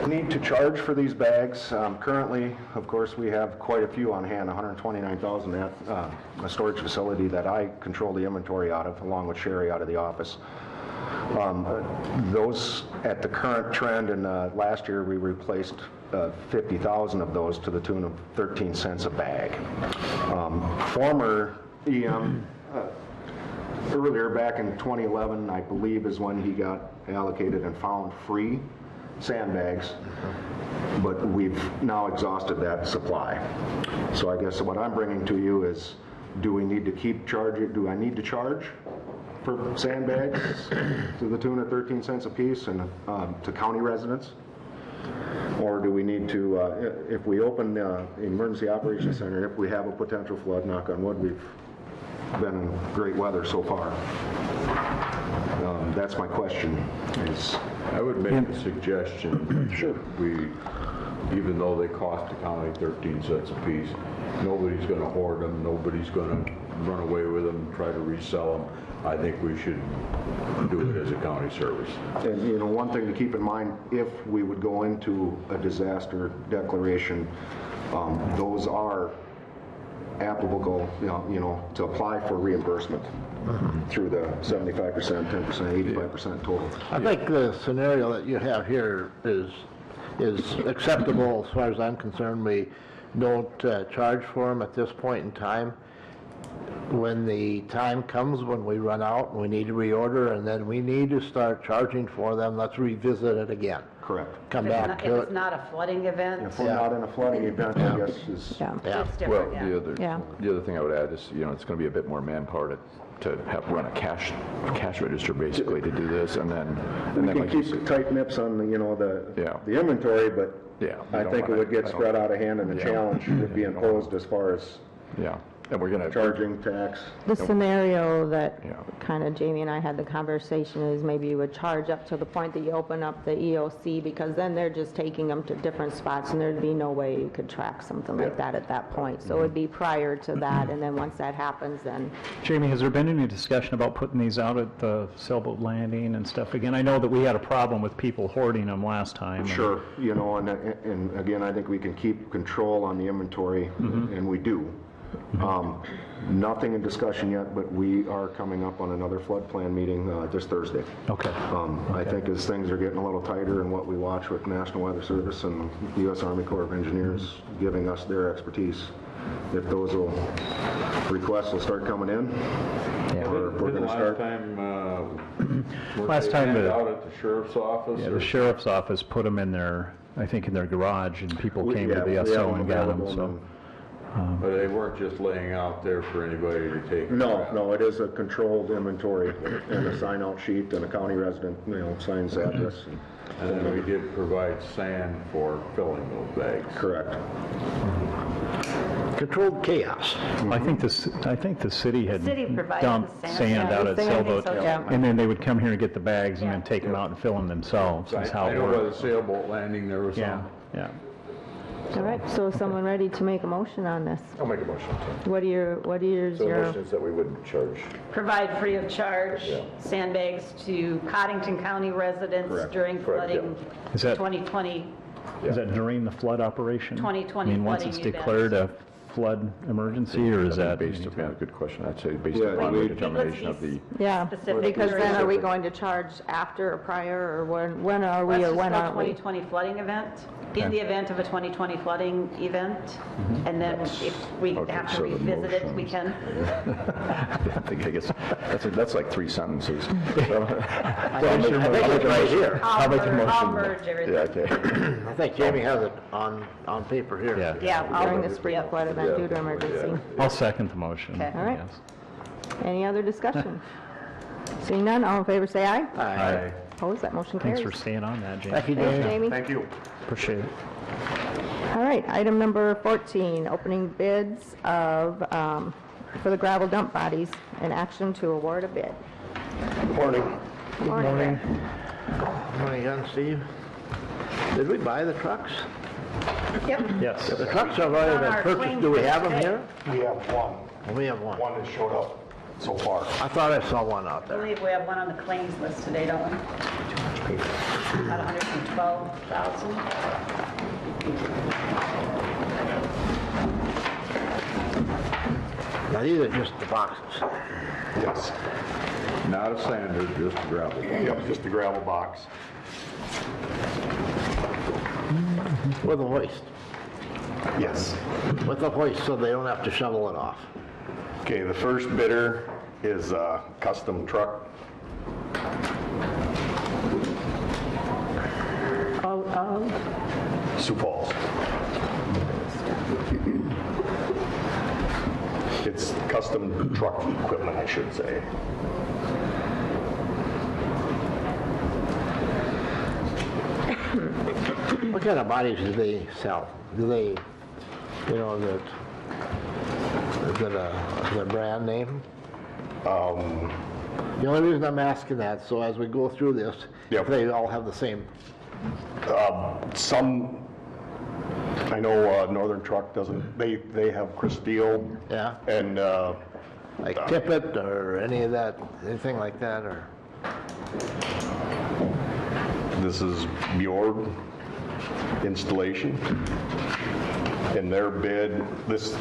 Speaker 12: need to charge for these bags. Currently, of course, we have quite a few on hand, 129,000 at a storage facility that I control the inventory out of, along with Sherry out of the office. Those, at the current trend, and last year we replaced 50,000 of those to the tune of 13 cents a bag. Former EM, earlier back in 2011, I believe, is when he got allocated and found free sandbags, but we've now exhausted that supply. So I guess what I'm bringing to you is, do we need to keep charging, do I need to charge for sandbags to the tune of 13 cents a piece and to county residents? Or do we need to, if we open the Emergency Operations Center, if we have a potential flood, knock on wood, we've been in great weather so far. That's my question.
Speaker 13: I would make a suggestion. Sure. Even though they cost the county 13 cents a piece, nobody's going to hoard them, nobody's going to run away with them, try to resell them. I think we should do it as a county service.
Speaker 12: And, you know, one thing to keep in mind, if we would go into a disaster declaration, those are applicable, you know, to apply for reimbursement through the 75%, 10%, 85% total.
Speaker 2: I think the scenario that you have here is acceptable as far as I'm concerned. We don't charge for them at this point in time. When the time comes when we run out and we need to reorder and then we need to start charging for them, let's revisit it again.
Speaker 12: Correct.
Speaker 2: Come back to
Speaker 1: If
Speaker 2: it.
Speaker 1: it's not a flooding event,
Speaker 12: If we're not in a flooding event, I guess is...
Speaker 5: Yeah.
Speaker 1: it's
Speaker 4: Well,
Speaker 1: different, yeah.
Speaker 4: the other thing I would add is, you know, it's going to be a bit more manpower to have run a cash register basically to do this, and then
Speaker 12: We can
Speaker 4: like you
Speaker 12: keep
Speaker 4: said,
Speaker 12: tight nips on the, you know,
Speaker 4: Yeah.
Speaker 12: the inventory, but
Speaker 4: Yeah, we
Speaker 12: I
Speaker 4: don't
Speaker 12: think it
Speaker 4: wanna-
Speaker 12: would get
Speaker 4: I don't-
Speaker 12: spread out of hand and the
Speaker 4: Yeah.
Speaker 12: challenge would be imposed as far as
Speaker 4: yeah, and we're going to
Speaker 12: charging tax.
Speaker 5: The scenario that
Speaker 4: Yeah.
Speaker 5: kind of Jamie and I had the conversation is maybe you would charge up to the point that you open up the EOC, because then they're just taking them to different spots and there'd be no way you could track something like that at that point. So it'd be prior to that, and then once that happens, then
Speaker 3: Jamie, has there been any discussion about putting these out at the sailboat landing and stuff again? I know that we had a problem with people hoarding them last time.
Speaker 12: Sure, you know, and again, I think we can keep control on the inventory, and we do. Nothing in discussion yet, but we are coming up on another flood plan meeting this Thursday.
Speaker 3: Okay.
Speaker 12: I think as things are getting a little tighter and what we watch with National Weather Service and the U.S. Army Corps of Engineers giving us their expertise, if those requests will start coming in, or if we're going to start...
Speaker 3: Last time the-
Speaker 13: out at the sheriff's office?
Speaker 3: Yeah,
Speaker 13: or-
Speaker 3: the sheriff's office put them in their, I think in their garage, and people came to the
Speaker 12: Yeah, we have
Speaker 3: SO and got them,
Speaker 12: available,
Speaker 3: so.
Speaker 13: But they weren't just laying out there for anybody to take?
Speaker 12: No, it is a controlled inventory and a sign-out sheet, and a county resident, you know, signs the address.
Speaker 13: And then we did provide sand for filling those bags.
Speaker 12: Correct.
Speaker 2: Controlled chaos.
Speaker 3: I think the city had
Speaker 1: city provided
Speaker 3: dumped
Speaker 1: the sand.
Speaker 3: sand
Speaker 1: Yeah,
Speaker 3: out
Speaker 1: I
Speaker 3: at
Speaker 1: think so,
Speaker 3: sailboat,
Speaker 1: yeah.
Speaker 3: and then they would come here and get the bags and
Speaker 1: Yeah.
Speaker 3: then take them out and fill them themselves, is how
Speaker 13: I
Speaker 3: it
Speaker 13: know by the
Speaker 3: worked.
Speaker 13: sailboat landing, there was
Speaker 3: Yeah,
Speaker 13: some.
Speaker 3: yeah.
Speaker 5: all right, so is someone ready to make a motion on this?
Speaker 4: I'll make a motion.
Speaker 5: What are your,
Speaker 4: So the motion is that we wouldn't charge.
Speaker 1: Provide free of charge sandbags to Cottington County residents
Speaker 12: Correct.
Speaker 1: during
Speaker 4: Correct,
Speaker 1: flooding
Speaker 3: Is that-
Speaker 1: 2020.
Speaker 3: Is that during the flood operation?
Speaker 1: 2020
Speaker 3: I mean, once it's
Speaker 1: flooding
Speaker 3: declared a flood emergency, or is that?
Speaker 4: Based, yeah, good question. I'd say based
Speaker 12: Yeah,
Speaker 4: upon the
Speaker 12: we-
Speaker 4: determination of the,
Speaker 5: Yeah,
Speaker 1: Specific
Speaker 5: because then are we
Speaker 1: duration.
Speaker 5: going to charge after or prior, or when are we,
Speaker 1: Let's
Speaker 5: or
Speaker 1: just
Speaker 5: when
Speaker 1: go
Speaker 5: aren't we?
Speaker 1: 2020 flooding event, in the event of a 2020 flooding event, and then if we
Speaker 4: Okay,
Speaker 1: have to
Speaker 4: so the
Speaker 1: revisit it, we
Speaker 4: motion.
Speaker 1: can.
Speaker 4: I guess, that's like 3 sentences.
Speaker 2: I think it's right here.
Speaker 1: I'll
Speaker 4: make a
Speaker 1: merge- I'll
Speaker 4: motion.
Speaker 1: merge everything.
Speaker 4: Yeah, okay.
Speaker 2: I think Jamie has it on paper here.
Speaker 3: Yeah.
Speaker 1: Yeah, I'll
Speaker 5: During the spring flood event due to emergency.
Speaker 3: I'll second the motion.
Speaker 1: Okay.
Speaker 5: All right.
Speaker 3: yes.
Speaker 5: Any other discussion? Seeing none, all in favor say aye.
Speaker 2: Aye.
Speaker 5: Opposed, that motion
Speaker 3: Thanks
Speaker 5: carries.
Speaker 3: for staying on that, Jamie.
Speaker 2: Thank you,
Speaker 5: Thanks,
Speaker 2: Jamie.
Speaker 5: Jamie.
Speaker 12: Thank you.
Speaker 3: Appreciate it.
Speaker 5: All right, item number 14, opening bids of, for the gravel dump bodies, and action to award a bid.
Speaker 2: Morning.
Speaker 5: Good morning.
Speaker 2: Morning again, Steve. Did we buy the trucks?
Speaker 3: Yes.
Speaker 2: The trucks have already
Speaker 1: On
Speaker 2: been
Speaker 1: our
Speaker 2: purchased.
Speaker 1: claims
Speaker 2: Do we
Speaker 1: list
Speaker 2: have them
Speaker 1: today.
Speaker 2: here?
Speaker 12: We have one.
Speaker 2: We have one.
Speaker 12: One has showed up so far.
Speaker 2: I thought I saw one out
Speaker 1: I
Speaker 2: there.
Speaker 1: believe we have one on the claims list today, don't we? About 112,000.
Speaker 2: Now, these are just the boxes.
Speaker 12: Yes.
Speaker 13: Not a sander, just a gravel.
Speaker 12: Yep, just the gravel box.
Speaker 2: With a hoist.
Speaker 12: Yes.
Speaker 2: With the hoist, so they don't have to shovel it off.
Speaker 12: Okay, the first bidder is a custom truck. Sioux Falls. It's custom truck equipment, I should say.
Speaker 2: What kind of bodies do they sell? Do they, you know, is it a brand name? The only reason I'm asking that, so as we go through this,
Speaker 12: Yep.
Speaker 2: if they all have the same,
Speaker 12: Some, I know Northern Truck doesn't, they have Cresteel
Speaker 2: yeah?
Speaker 12: and
Speaker 2: Like Tippett or any of that, anything like that, or?
Speaker 12: this is Bjorg installation. And their bid is,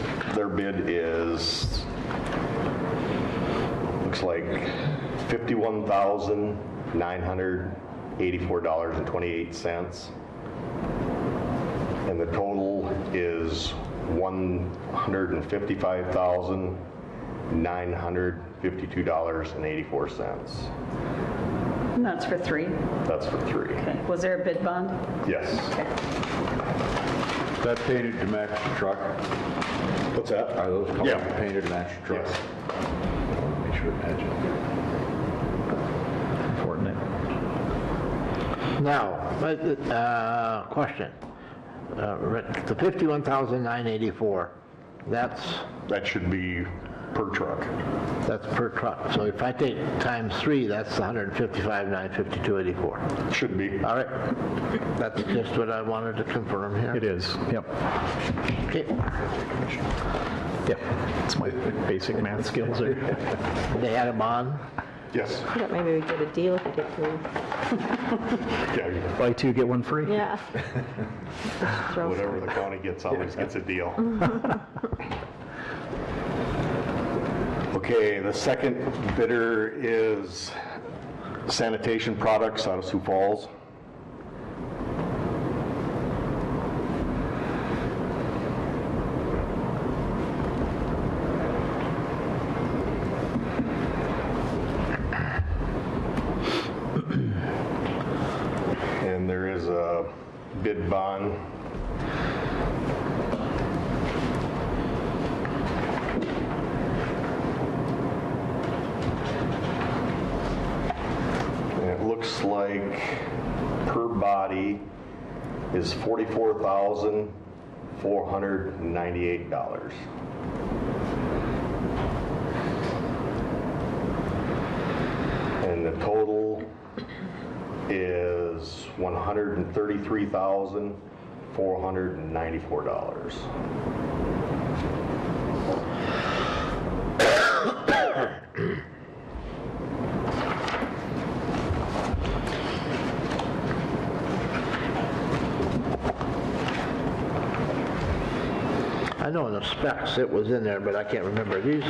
Speaker 12: looks like $51,984.28. And the total is $155,952.84.
Speaker 1: And that's for 3.
Speaker 12: That's for 3.
Speaker 1: Okay. Was there a bid bond?
Speaker 12: Yes.
Speaker 13: Is that painted to match the truck?
Speaker 12: What's that?
Speaker 13: Are those colors
Speaker 12: Yeah.
Speaker 13: painted to match the truck?
Speaker 12: Yes.
Speaker 13: Make sure it matches.
Speaker 3: Important.
Speaker 2: Now, question. Rick, the 51,984,
Speaker 12: That should be per truck.
Speaker 2: that's per truck. So if I take times 3, that's 155,952.84.
Speaker 12: Should be.
Speaker 2: All right. That's just what I wanted to confirm here.
Speaker 3: It is, yep.
Speaker 2: Okay.
Speaker 3: Yep, it's my basic math skills there.
Speaker 2: They had a bond?
Speaker 12: Yes.
Speaker 5: I thought maybe we'd get a deal if we get 3.
Speaker 12: Yeah,
Speaker 3: Buy 2, get 1 free?
Speaker 5: Yeah. Throw
Speaker 12: whatever the county gets always gets a deal. Okay, the second bidder is Sanitation Products out of Sioux Falls. And there is a bid bond. And it looks like per body is $44,498. And the total is $133,494.
Speaker 2: I know in the specs it was in there, but I can't remember. These,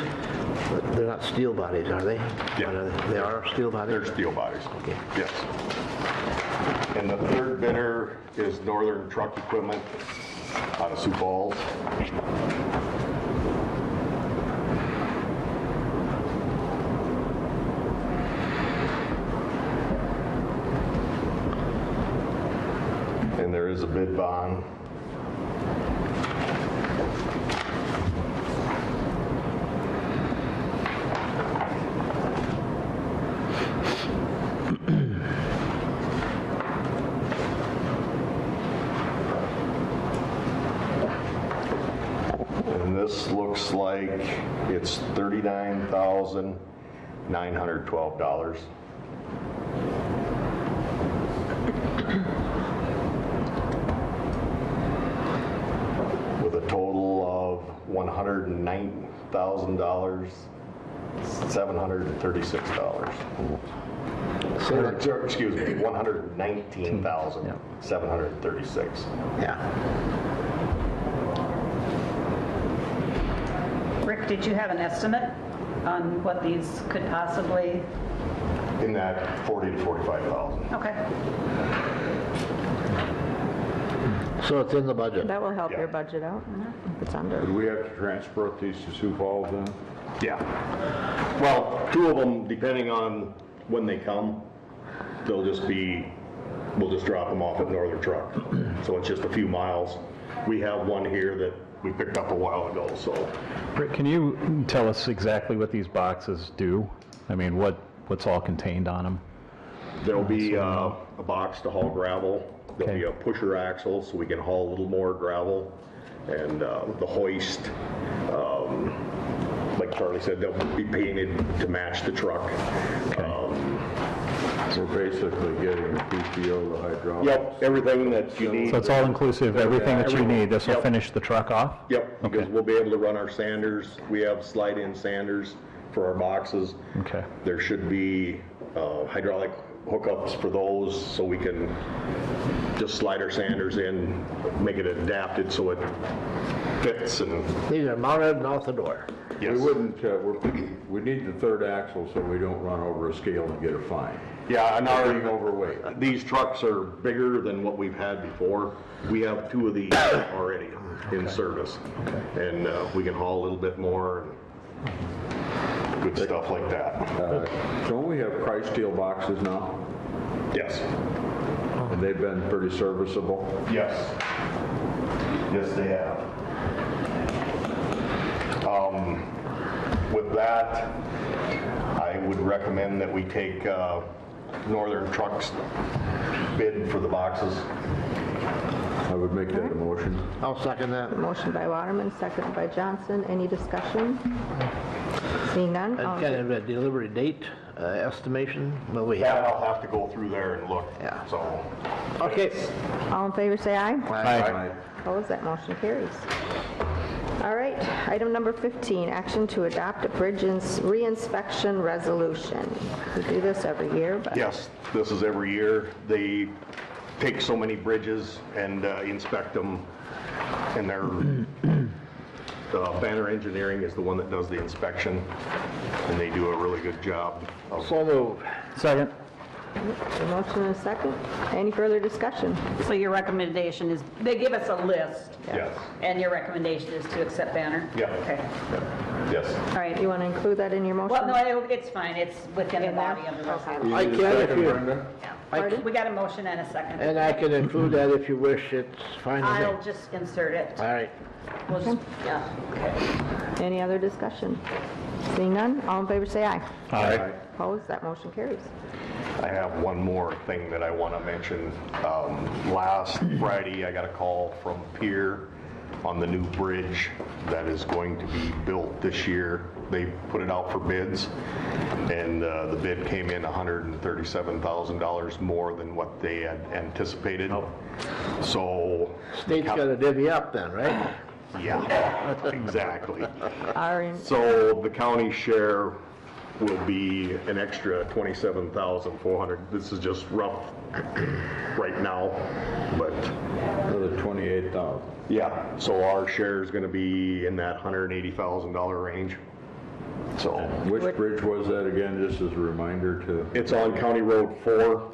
Speaker 2: they're not steel bodies, are they?
Speaker 14: Yeah.
Speaker 2: They are steel bodies?
Speaker 14: They're steel bodies.
Speaker 2: Okay.
Speaker 14: Yes. And the third bidder is Northern Truck Equipment out of Sioux Falls. And there is a bid bond. And this looks like it's $39,912. With a total of $109,736. Excuse me, $119,736.
Speaker 2: Yeah.
Speaker 1: Rick, did you have an estimate on what these could possibly?
Speaker 14: In that 40 to 45,000.
Speaker 1: Okay.
Speaker 2: So it's in the budget?
Speaker 5: That will help
Speaker 14: Yeah.
Speaker 5: your budget out, if it's under.
Speaker 13: Do we have to transport these to Sioux Falls then?
Speaker 14: Yeah. Well, two of them, depending on when they come, they'll just be, we'll just drop them off at Northern Truck. So it's just a few miles. We have one here that we picked up a while ago, so.
Speaker 3: Rick, can you tell us exactly what these boxes do? I mean, what's all contained on them?
Speaker 14: There'll be a box to haul gravel. There'll be
Speaker 3: Okay.
Speaker 14: a pusher axle so we can haul a little more gravel. And the hoist, like Charlie said, they'll be painted to match the truck.
Speaker 13: We're basically getting the PTO, the hydraulics.
Speaker 14: Yep, everything that you need.
Speaker 3: So it's all inclusive, everything that you need. This will
Speaker 14: Yep.
Speaker 3: finish the truck off?
Speaker 14: Yep, because
Speaker 3: Okay.
Speaker 14: we'll be able to run our sanders. We have slide-in sanders for our boxes.
Speaker 3: Okay.
Speaker 14: There should be hydraulic hookups for those, so we can just slide our sanders in, make it adapted so it fits and.
Speaker 2: These are mounted and out the door.
Speaker 14: Yes.
Speaker 13: We wouldn't, we need the third axle so we don't run over a scale and get a fine.
Speaker 14: Yeah, and
Speaker 13: For being
Speaker 14: our,
Speaker 13: overweight.
Speaker 14: these trucks are bigger than what we've had before. We have two of these already in service. And we can haul a little bit more and good stuff like that.
Speaker 13: Don't we have Price Steel boxes now?
Speaker 14: Yes.
Speaker 13: And they've been pretty serviceable?
Speaker 14: Yes. Yes, they have. With that, I would recommend that we take Northern Truck's bid for the boxes.
Speaker 13: I would make that a motion.
Speaker 2: I'll second that.
Speaker 5: Motion by Waterman, second by Johnson. Any discussion? Seeing none? all
Speaker 2: And
Speaker 5: in
Speaker 2: kind of a delivery date estimation? Well, we
Speaker 14: That
Speaker 2: have.
Speaker 14: I'll have to go through there and look.
Speaker 2: Yeah.
Speaker 14: So,
Speaker 2: Okay.
Speaker 5: All in favor, say aye.
Speaker 3: Aye.
Speaker 5: Opposed, that motion carries. All right, item number 15, action to adopt a bridge reinspection resolution. We do this every year, but...
Speaker 14: yes, this is every year. They take so many bridges and inspect them, and they're, Banner Engineering is the one that does the inspection, and they do a really good job of.
Speaker 2: So moved.
Speaker 3: Second.
Speaker 5: A motion and a second. Any further discussion?
Speaker 1: So your recommendation is, they give us a list,
Speaker 14: Yes.
Speaker 1: and your recommendation is to accept Banner?
Speaker 14: Yeah.
Speaker 1: Okay.
Speaker 14: Yes.
Speaker 5: All right, you want to include that in your motion?
Speaker 1: Well, no, it's fine, it's within the body of the resolution.
Speaker 2: I can if you,
Speaker 1: Yeah. We got a motion and a second.
Speaker 2: and I can include that if you wish. It's fine with me.
Speaker 1: I'll just insert it.
Speaker 2: All right.
Speaker 1: We'll just, yeah, okay.
Speaker 5: Any other discussion? Seeing none, all in favor say aye.
Speaker 3: Aye.
Speaker 5: Opposed, that motion carries.
Speaker 14: I have one more thing that I want to mention. Last Friday, I got a call from Pier on the new bridge that is going to be built this year. They put it out for bids, and the bid came in $137,000 more than what they had anticipated. So.
Speaker 2: State's got to divvy up then, right?
Speaker 14: Yeah, exactly.
Speaker 5: Our
Speaker 14: So the county share will be an extra $27,400. This is just rough right now, but.
Speaker 13: Another 28,000.
Speaker 14: Yeah, so our share is going to be in that $180,000 range. So.
Speaker 13: Which bridge was that again, just as a reminder to?
Speaker 14: It's on County Road 4,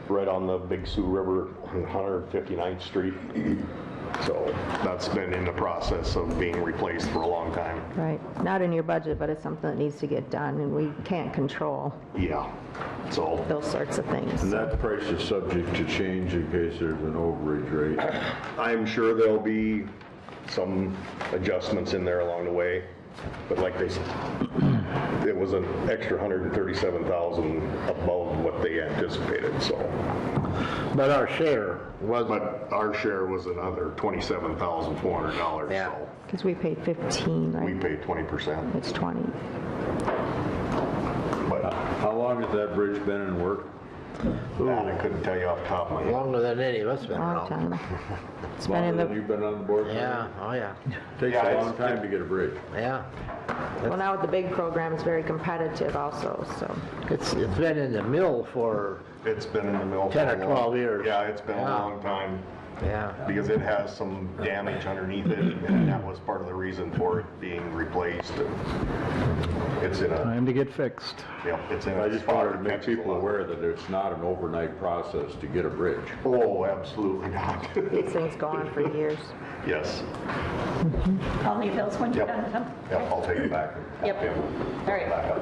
Speaker 14: right on the Big Sioux River on 159th Street. So that's been in the process of being replaced for a long time.
Speaker 5: Right, not in your budget, but it's something that needs to get done, and we can't control
Speaker 14: Yeah, so.
Speaker 5: those sorts of things.
Speaker 13: And that price is subject to change in case there's an overage rate.
Speaker 14: I'm sure there'll be some adjustments in there along the way, but like they said, it was an extra $137,000 above what they anticipated, so.
Speaker 2: But our share was,
Speaker 14: But our share was another $27,400,
Speaker 2: Yeah.
Speaker 14: so
Speaker 5: Because we paid 15,
Speaker 14: we
Speaker 5: right?
Speaker 14: paid 20%.
Speaker 5: It's 20.
Speaker 14: But
Speaker 13: How long has that bridge been in work?
Speaker 14: that I couldn't tell you off the top of my head.
Speaker 2: longer than any of us been
Speaker 5: Long
Speaker 2: around.
Speaker 5: time. It's been in
Speaker 13: Longer than
Speaker 5: the,
Speaker 13: you've been on the board?
Speaker 2: Yeah, oh yeah,
Speaker 13: Takes
Speaker 14: Yeah,
Speaker 13: a
Speaker 14: it's-
Speaker 13: long time to get a bridge.
Speaker 2: yeah.
Speaker 5: well, now with the big program, it's very competitive also, so.
Speaker 2: It's been in the mill for,
Speaker 14: It's been in the mill for
Speaker 2: 10 or
Speaker 14: a long-
Speaker 2: 12 years.
Speaker 14: Yeah, it's been a
Speaker 2: Yeah.
Speaker 14: long time.
Speaker 2: yeah.
Speaker 14: Because it has some damage underneath it, and that was part of the reason for it being replaced. It's in a,
Speaker 3: Time to get fixed.
Speaker 14: yep, it's in a.
Speaker 13: I just
Speaker 14: spot
Speaker 13: wanted to
Speaker 14: that
Speaker 13: make
Speaker 14: catches a
Speaker 13: people
Speaker 14: lot.
Speaker 13: aware that it's not an overnight process to get a bridge.
Speaker 14: Oh, absolutely not.
Speaker 5: These things go on for years.
Speaker 14: Yes.
Speaker 1: I'll leave those when you're
Speaker 14: Yep.
Speaker 1: done with them.
Speaker 14: Yep, I'll take it back.
Speaker 1: Yep.
Speaker 14: Yep.
Speaker 1: All right.
Speaker 14: Back up.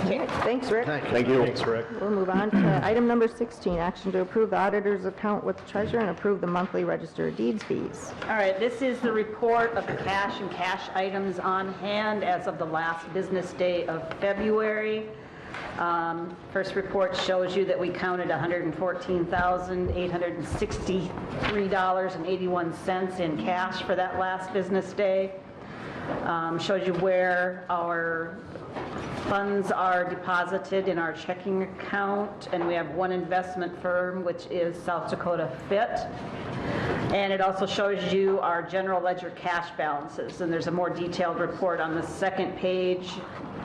Speaker 5: Okay, thanks, Rick.
Speaker 14: Thank you.
Speaker 3: Thanks, Rick.
Speaker 5: We'll move on to item number 16, action to approve the auditor's account with the treasurer and approve the monthly register of deeds fees.
Speaker 1: All right, this is the report of the cash and cash items on hand as of the last business day of February. First report shows you that we counted $114,863.81 in cash for that last business day. Shows you where our funds are deposited in our checking account, and we have one investment firm, which is South Dakota Fit. And it also shows you our general ledger cash balances, and there's a more detailed report on the second page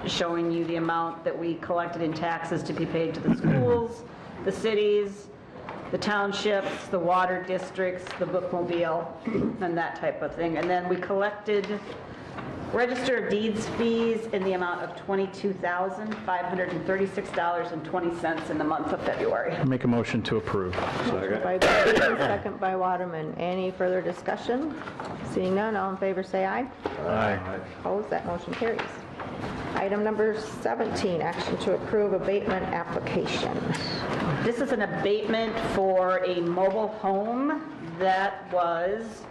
Speaker 1: showing you the amount that we collected in taxes to be paid to the schools, the cities, the townships, the water districts, the bookmobile, and that type of thing. And then we collected Register of Deeds fees in the amount of $22,536.20 in the month of February.
Speaker 3: Make a motion to approve.
Speaker 5: Motion by Gordon, second by Waterman. Any further discussion? Seeing none, all in favor say aye.
Speaker 3: Aye.
Speaker 5: Opposed, that motion carries. Item number 17, action to approve abatement application.
Speaker 1: This is an abatement for a mobile home that was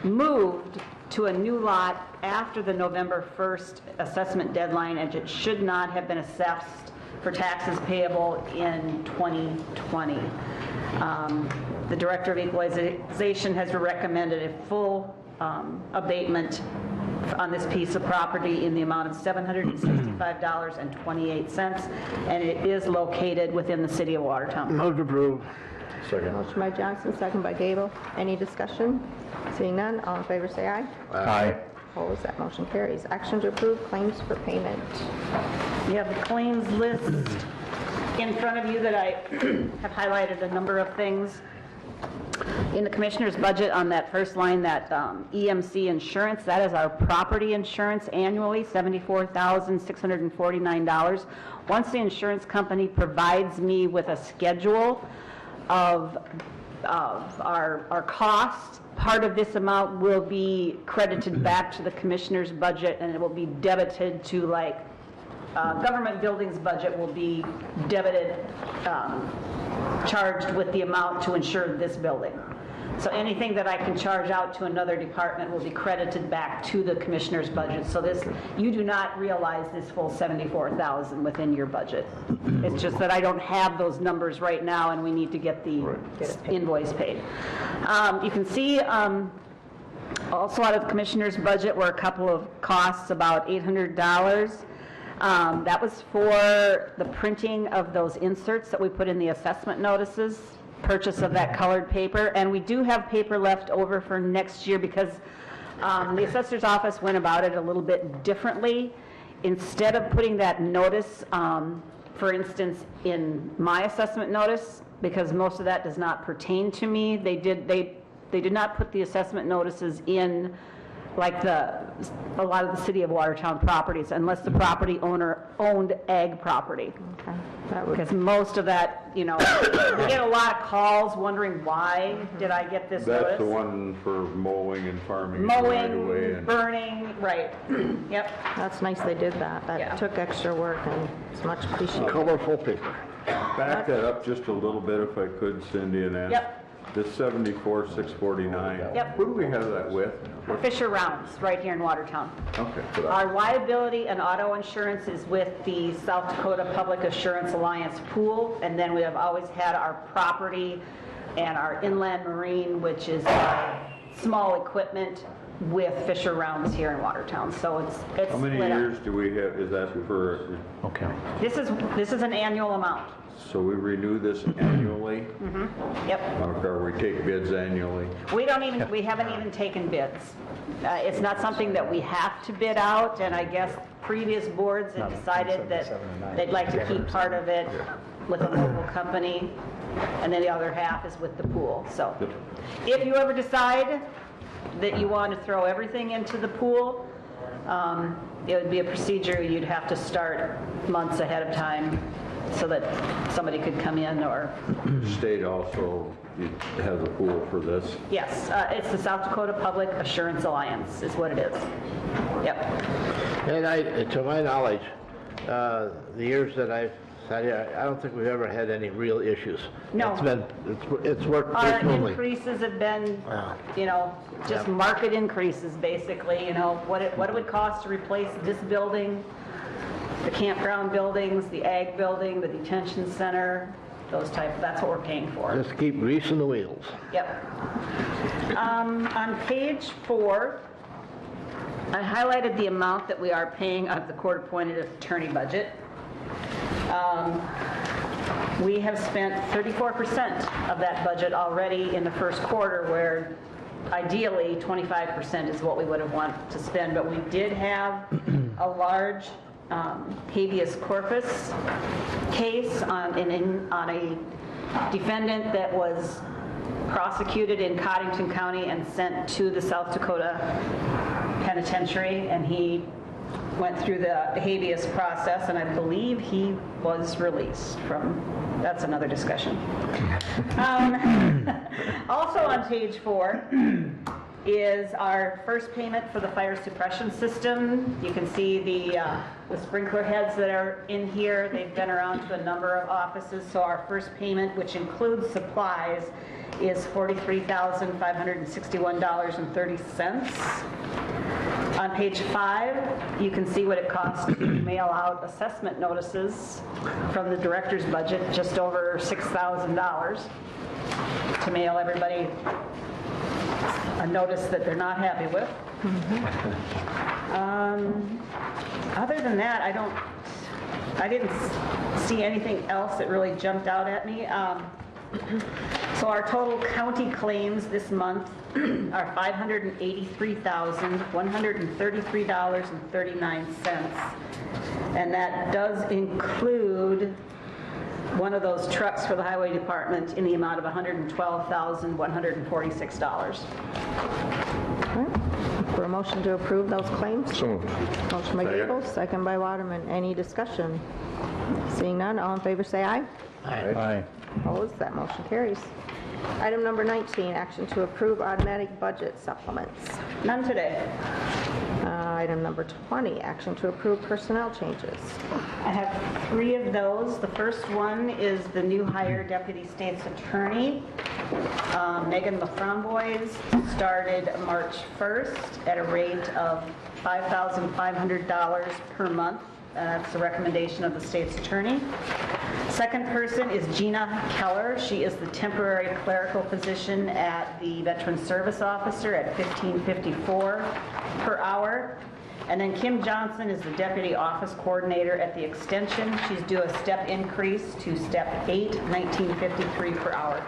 Speaker 1: moved to a new lot after the November 1st assessment deadline, and it should not have been assessed for taxes payable in 2020. The Director of Equalization has recommended a full abatement on this piece of property in the amount of $765.28, and it is located within the city of Watertown.
Speaker 2: Move to approve.
Speaker 5: Motion by Johnson, second by Gable. Any discussion? Seeing none, all in favor say aye.
Speaker 3: Aye.
Speaker 5: Opposed, that motion carries. Action to approve claims for payment.
Speaker 1: You have the claims list in front of you that I have highlighted a number of things. In the commissioner's budget on that first line, that EMC insurance, that is our property insurance annually, $74,649. Once the insurance company provides me with a schedule of our costs, part of this amount will be credited back to the commissioner's budget, and it will be debited to, like, government buildings budget will be debited, charged with the amount to insure this building. So anything that I can charge out to another department will be credited back to the commissioner's budget. So this, you do not realize this full $74,000 within your budget. It's just that I don't have those numbers right now, and we need to get the invoice paid. You can see also out of the commissioner's budget were a couple of costs, about $800. That was for the printing of those inserts that we put in the assessment notices, purchase of that colored paper, and we do have paper left over for next year because the assessor's office went about it a little bit differently instead of putting that notice, for instance, in my assessment notice, because most of that does not pertain to me, they did not put the assessment notices in like a lot of the city of Watertown properties, unless the property owner owned ag property.
Speaker 5: Okay, that would,
Speaker 1: Because most of that, you know, we get a lot of calls wondering, why did I get this notice?
Speaker 13: That's the one for mowing and farming right away.
Speaker 1: Mowing,
Speaker 13: and-
Speaker 1: burning, right, yep.
Speaker 5: that's nice they did that.
Speaker 1: Yeah.
Speaker 5: That took extra work and it's much appreciated.
Speaker 2: Colorful paper.
Speaker 13: Back that up just a little bit if I could, Cindy, and ask.
Speaker 1: Yep.
Speaker 13: This 74,649.
Speaker 1: Yep.
Speaker 13: Who do we have that with?
Speaker 1: Fisher Rounds, right here in Watertown.
Speaker 13: Okay. so that-
Speaker 1: Our liability and auto insurance is with the South Dakota Public Assurance Alliance pool, and then we have always had our property and our inland marine, which is small equipment, with Fisher Rounds here in Watertown. So it's
Speaker 13: How many
Speaker 1: split up.
Speaker 13: years do we have, is that for,
Speaker 3: Okay.
Speaker 1: This is an annual amount.
Speaker 13: so we renew this annually?
Speaker 1: Yep.
Speaker 13: Or we take bids annually?
Speaker 1: We haven't even taken bids. It's not something that we have to bid out, and I guess previous boards have decided that they'd like to keep part of it with a local company, and then the other half is with the pool. So if you ever decide that you want to throw everything into the pool, it would be a procedure you'd have to start months ahead of time so that somebody could come in or,
Speaker 13: State also has a pool for this.
Speaker 1: yes, it's the South Dakota Public Assurance Alliance is what it is. Yep.
Speaker 2: And to my knowledge, the years that I've sat here, I don't think we've ever had any real issues.
Speaker 1: No.
Speaker 2: It's worked
Speaker 1: Our
Speaker 2: pretty smoothly.
Speaker 1: increases have been,
Speaker 2: Wow.
Speaker 1: you know, just
Speaker 2: Yep.
Speaker 1: market increases, basically, you know, what it would cost to replace this building, the campground buildings, the ag building, the detention center, that's what we're paying for.
Speaker 2: Just keep greasing the wheels.
Speaker 1: Yep. On page 4, I highlighted the amount that we are paying of the court-appointed attorney budget. We have spent 34% of that budget already in the first quarter, where ideally 25% is what we would have wanted to spend, but we did have a large habeas corpus case on a defendant that was prosecuted in Cottington County and sent to the South Dakota Penitentiary, and he went through the habeas process, and I believe he was released from, that's another discussion. Also on page 4 is our first payment for the fire suppression system. You can see the sprinkler heads that are in here. They've been around to a number of offices, so our first payment, which includes supplies, is $43,561.30. On page 5, you can see what it costs to mail out assessment notices from the director's budget, just over $6,000, to mail everybody a notice that they're not happy with. Other than that, I didn't see anything else that really jumped out at me. So our total county claims this month are $583,133.39. And that does include one of those trucks for the highway department in the amount of $112,146.
Speaker 5: For a motion to approve those claims?
Speaker 4: So moved.
Speaker 5: Motion by Gable, second by Waterman. Any discussion? Seeing none, all in favor say aye.
Speaker 3: Aye.
Speaker 5: Opposed, that motion carries. Item number 19, action to approve automatic budget supplements.
Speaker 1: None today.
Speaker 5: Item number 20, action to approve personnel changes.
Speaker 1: I have 3 of those. The first one is the new hire deputy state's attorney. Megan Laframboise started March 1st at a rate of $5,500 per month. That's the recommendation of the state's attorney. Second person is Gina Keller. She is the temporary clerical position at the Veteran Service Officer at $15.54 per hour. And then Kim Johnson is the deputy office coordinator at the extension. She's due a step increase to step 8, $19.53 per hour.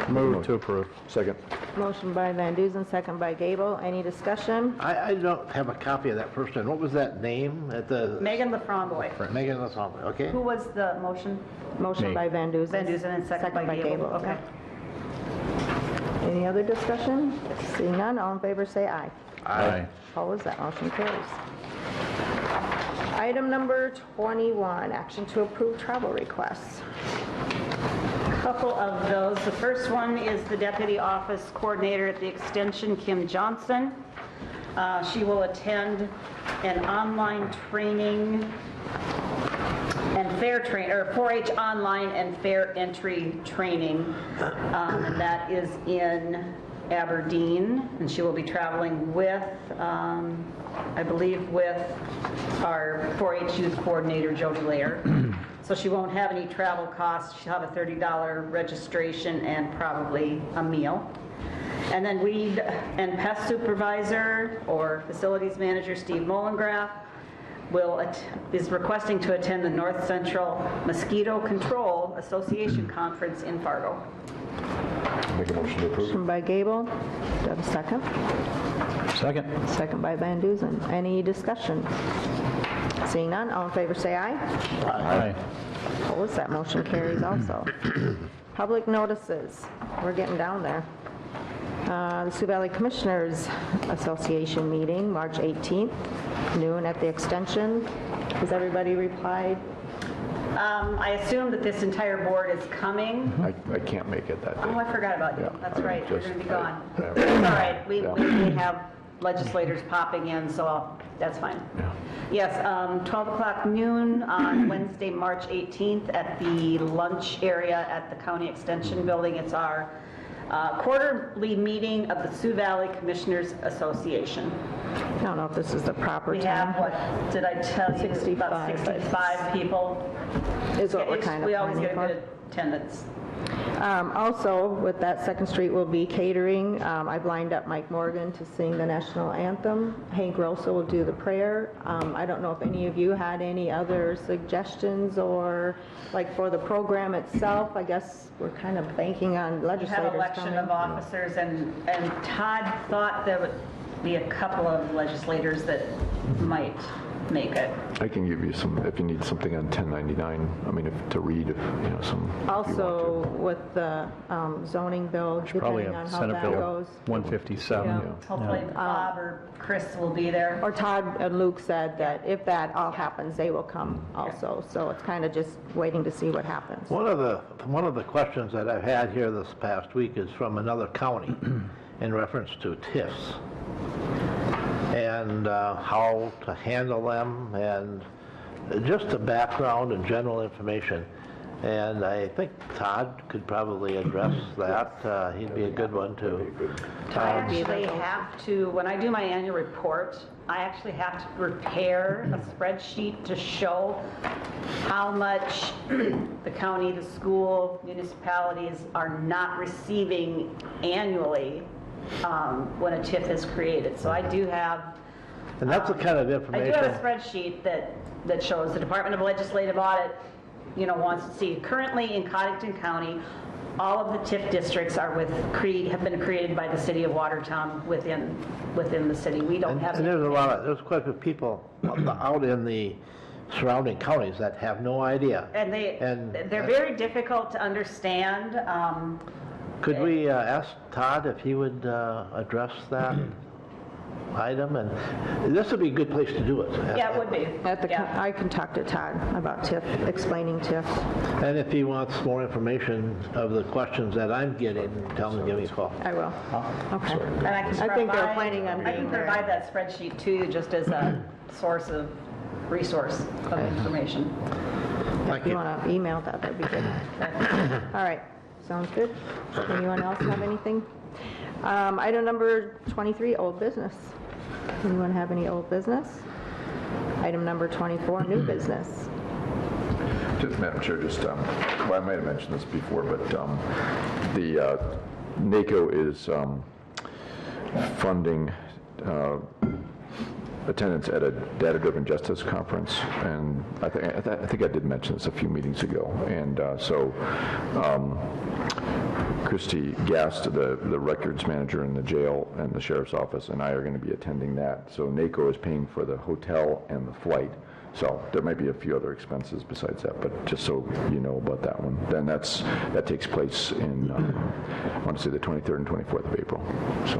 Speaker 3: Move to approve.
Speaker 4: Second.
Speaker 5: Motion by Van Duzen, second by Gable. Any discussion?
Speaker 2: I don't have a copy of that person. What was that name at the?
Speaker 1: Megan LaFramboy.
Speaker 2: Megan LaFramboy, okay?
Speaker 1: Who was the motion?
Speaker 5: Motion
Speaker 3: Me.
Speaker 5: by Van Duzen.
Speaker 1: Van Duzen and second by Gable. Okay.
Speaker 5: yeah. Any other discussion? Seeing none, all in favor say aye.
Speaker 3: Aye.
Speaker 5: Opposed, that motion carries. Item number 21, action to approve travel requests.
Speaker 1: Couple of those. The first one is the Deputy Office Coordinator at the Extension, Kim Johnson. She will attend an online training and fair train, or 4-H online and fair entry training, and that is in Aberdeen, and she will be traveling with, I believe, with our 4-H youth coordinator, Jody Lair. So she won't have any travel costs. She'll have a $30 registration and probably a meal. And then Weed and Pest Supervisor or Facilities Manager Steve Mollengrath is requesting to attend the North Central Mosquito Control Association Conference in Fargo.
Speaker 4: Make a motion to approve.
Speaker 5: Motion by Gable. Do I have a second?
Speaker 3: Second.
Speaker 5: Second by Van Duzen. Any discussion? Seeing none, all in favor say aye.
Speaker 3: Aye.
Speaker 5: Opposed, that motion carries also. Public notices. We're getting down there. The Sioux Valley Commissioners Association meeting, March 18th, noon at the Extension. Has everybody replied?
Speaker 1: I assume that this entire board is coming.
Speaker 4: I can't make it that day.
Speaker 1: Oh, I forgot about you.
Speaker 4: Yeah,
Speaker 1: That's
Speaker 4: I
Speaker 1: right, you're
Speaker 4: just-
Speaker 1: going to be gone.
Speaker 4: yeah.
Speaker 1: That's all right, we
Speaker 4: Yeah.
Speaker 1: have legislators popping in, so that's fine.
Speaker 4: Yeah.
Speaker 1: Yes, 12 o'clock noon on Wednesday, March 18th at the lunch area at the County Extension Building. It's our quarterly meeting of the Sioux Valley Commissioners Association.
Speaker 5: I don't know if this is the proper
Speaker 1: We have,
Speaker 5: time.
Speaker 1: what, did I tell you?
Speaker 5: 65,
Speaker 1: About
Speaker 5: but-
Speaker 1: 65 people.
Speaker 5: Is what we're
Speaker 1: It's-
Speaker 5: kind of
Speaker 1: We always
Speaker 5: planning
Speaker 1: get a
Speaker 5: for.
Speaker 1: good attendance.
Speaker 5: Also, with that, Second Street will be catering. I've lined up Mike Morgan to sing the national anthem. Hank Rosa will do the prayer. I don't know if any of you had any other suggestions or, like, for the program itself. I guess we're kind of banking on
Speaker 1: You
Speaker 5: legislators
Speaker 1: have election
Speaker 5: coming.
Speaker 1: of officers, and Todd thought there would be a couple of legislators that might make it.
Speaker 4: I can give you some, if you need something on 1099, I mean, to read, if, you know, some. if you want
Speaker 5: Also,
Speaker 4: to.
Speaker 5: with the zoning bill,
Speaker 3: Probably
Speaker 5: depending on
Speaker 3: a
Speaker 5: how
Speaker 3: Senate
Speaker 5: that
Speaker 3: Bill
Speaker 5: goes.
Speaker 3: 157.
Speaker 1: Hopefully Bob or Chris will be there.
Speaker 5: Or Todd and Luke said that if that all happens, they will come also. So it's kind of just waiting to see what happens.
Speaker 2: One of the questions that I've had here this past week is from another county in reference to TIFs and how to handle them and just the background and general information. And I think Todd could probably address that. He'd be a good one to.
Speaker 1: I actually have to, when I do my annual report, I actually have to prepare a spreadsheet to show how much the county, the school, municipalities are not receiving annually when a TIF is created. So I do have,
Speaker 2: And that's the kind of
Speaker 1: I do
Speaker 2: information.
Speaker 1: have a spreadsheet that shows the Department of Legislative Audit, you know, wants to see. Currently in Cottington County, all of the TIF districts are have been created by the city of Watertown within the city. We don't have.
Speaker 2: And there's quite a few people out in the surrounding counties that have no idea.
Speaker 1: And they're very difficult to understand.
Speaker 2: Could we ask Todd if he would address that item? And this would be a good place to do it.
Speaker 1: Yeah, it would be.
Speaker 5: I can talk to Todd about TIF, explaining TIF.
Speaker 2: And if he wants more information of the questions that I'm getting, tell him to give me a call.
Speaker 5: I will. Okay.
Speaker 1: And I
Speaker 5: think they're planning on
Speaker 1: I can
Speaker 5: being there.
Speaker 1: provide that spreadsheet to you just as a resource of information.
Speaker 5: If you want to email that, that'd be good. All right, sounds good. Anyone else have anything? Item number 23, old business. Anyone have any old business? Item number 24, new business.
Speaker 4: Just, Madam Chair, well, I might have mentioned this before, but the NACO is funding attendance at a data-driven justice conference, and I think I did mention this a few meetings ago. And Christy Gast, the records manager in the jail and the sheriff's office, and I are going to be attending that. So NACO is paying for the hotel and the flight. So there might be a few other expenses besides that, but just so you know about that one. Then that takes place in, I want to say the 23rd and 24th of April. So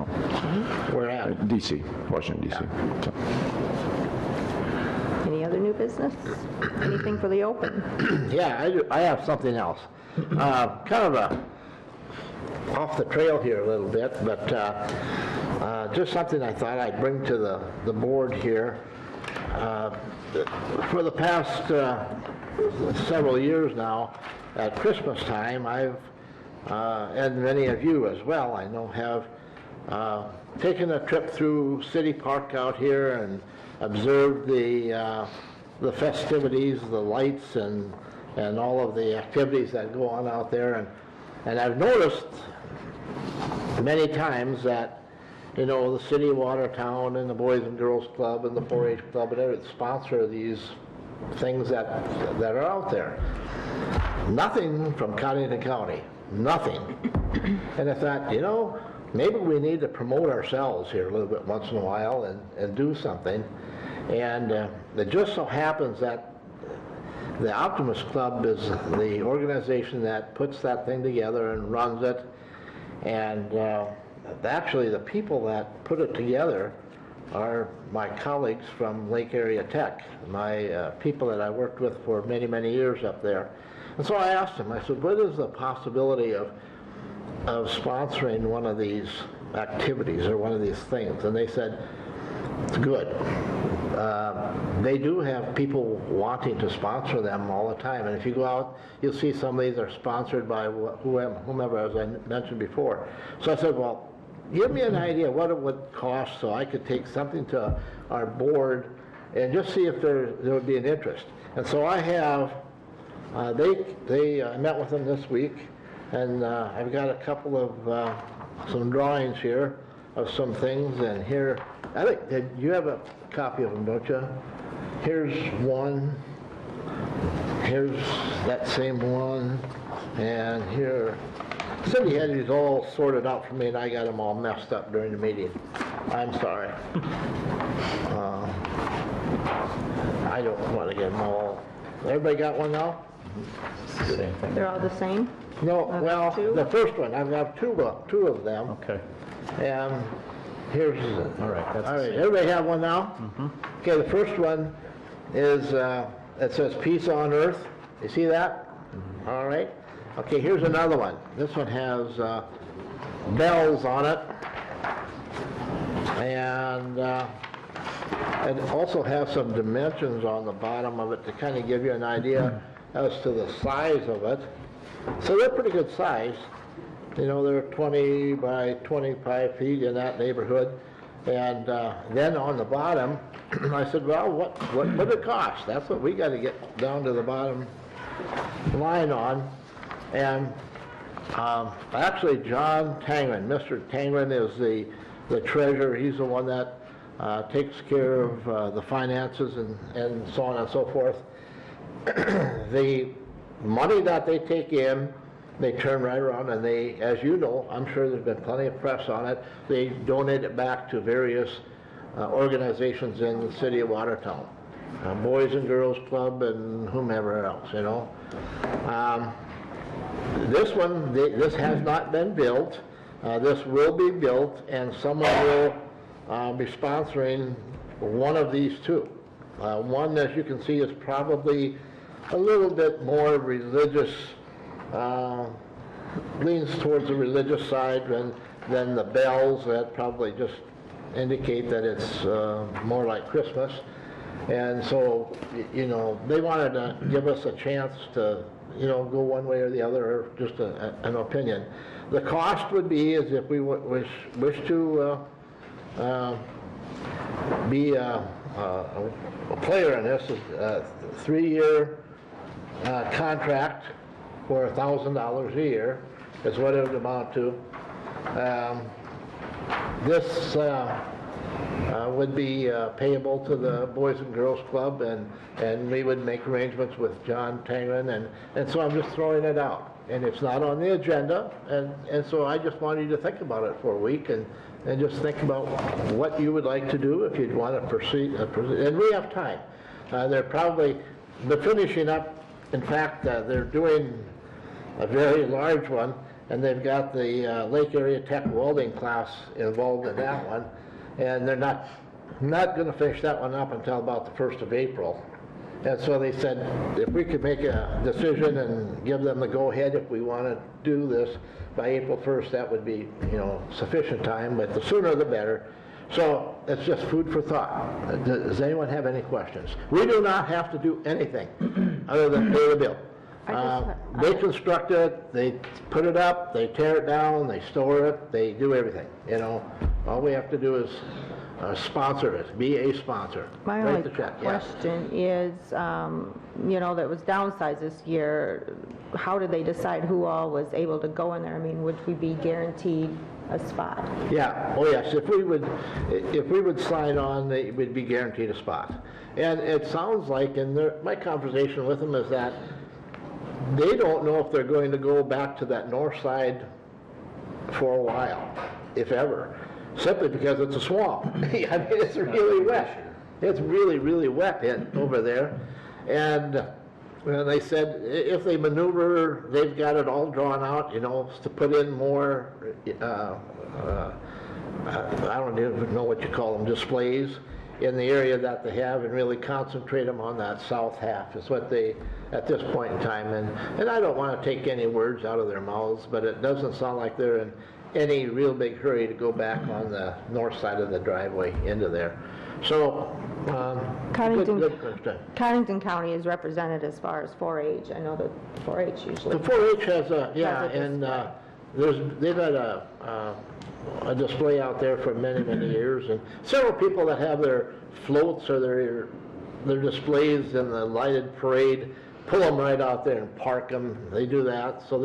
Speaker 2: Where at?
Speaker 4: D.C., Washington, D.C. So.
Speaker 5: Any other new business? Anything for the open?
Speaker 2: Yeah, I do. I have something else. Kind of a off the trail here a little bit, but just something I thought I'd bring to the board here. For the past several years now, at Christmas time, I've, and many of you as well, I know, have taken a trip through City Park out here and observed the festivities, the lights, and all of the activities that go on out there. And I've noticed many times that, you know, the City of Watertown and the Boys and Girls Club and the 4-H Club and everything sponsor these things that are out there. Nothing from county to county. Nothing. And I thought, you know, maybe we need to promote ourselves here a little bit once in a while and do something. And it just so happens that the Optimist Club is the organization that puts that thing together and runs it. And actually, the people that put it together are my colleagues from Lake Area Tech, my people that I worked with for many, many years up there. And so I asked them, I said, what is the possibility of sponsoring one of these activities or one of these things? And they said, it's good. They do have people wanting to sponsor them all the time. And if you go out, you'll see some of these are sponsored by whomever, as I mentioned before. So I said, well, give me an idea what it would cost so I could take something to our board and just see if there would be an interest. And so I have, I met with them this week, and I've got a couple of some drawings here of some things, and here, I think, you have a copy of them, don't you? Here's one, here's that same one, and here, Cindy had these all sorted out for me, and I got them all messed up during the meeting. I'm sorry. I don't want to get them all. Everybody got one now?
Speaker 5: They're all the same?
Speaker 2: No, well, the first one, I've got two of them.
Speaker 3: Okay.
Speaker 2: And here's,
Speaker 3: All right, that's
Speaker 2: all
Speaker 3: the
Speaker 2: right,
Speaker 3: same.
Speaker 2: everybody have one now? Okay, the first one is, it says Peace on Earth. You see that? All right. Okay, here's another one. This one has bells on it. And it also has some dimensions on the bottom of it to kind of give you an idea as to the size of it. So they're pretty good size. You know, they're 20 by 25 feet in that neighborhood. And then on the bottom, I said, well, what would it cost? That's what we got to get down to the bottom line on. And actually, John Tangren, Mr. Tangren is the treasurer. He's the one that takes care of the finances and so on and so forth. The money that they take in, they turn right around and they, as you know, I'm sure there's been plenty of press on it, they donate it back to various organizations in the City of Watertown. Boys and Girls Club and whomever else, you know. This one, this has not been built. This will be built, and someone will be sponsoring one of these two. One, as you can see, is probably a little bit more religious, leans towards the religious side than the bells that probably just indicate that it's more like Christmas. And so, you know, they wanted to give us a chance to, you know, go one way or the other, or just an opinion. The cost would be, is if we wish to be a player in this, a 3-year contract for $1,000 a year is what it would amount to. This would be payable to the Boys and Girls Club, and we would make arrangements with John Tangren, and so I'm just throwing it out. And it's not on the agenda, and so I just wanted you to think about it for a week, and just think about what you would like to do if you'd want to proceed, and we have time. They're finishing up, in fact, they're doing a very large one, and they've got the Lake Area Tech welding class involved in that one, and they're not going to finish that one up until about the 1st of April. And so they said, if we could make a decision and give them the go-ahead if we want to do this by April 1st, that would be, sufficient time, but the sooner the better. So it's just food for thought. Does anyone have any questions? We do not have to do anything other than pay the bill. They construct it, they put it up, they tear it down, they store it, they do everything, All we have to do is sponsor it, be a sponsor.
Speaker 5: My
Speaker 2: Write
Speaker 5: only
Speaker 2: the check. Yeah.
Speaker 5: question is, that was downsized this year. How did they decide who all was able to go in there? I mean, would we be guaranteed a spot?
Speaker 2: Yeah, oh yes, if we would sign on, they would be guaranteed a spot. And it sounds like, my conversation with them is that they don't know if they're going to go back to that north side for a while, if ever. Simply because it's a swamp. I mean, it's really wet. It's really, really wet over there. And they said if they maneuver, they've got it all drawn out, to put in more, I don't even know what you call them, displays in the area that they have, and really concentrate them on that south half is what they, at this point in time. And I don't want to take any words out of their mouths, but it doesn't sound like they're in any real big hurry to go back on the north side of the driveway into there. So, good question.
Speaker 5: Cottington County is represented as far as 4-H. I know that 4-H usually.
Speaker 2: The 4-H has they've had a display out there for many, many years, and several people that have their floats or their displays in the lighted parade pull them right out there and park them. They do that. So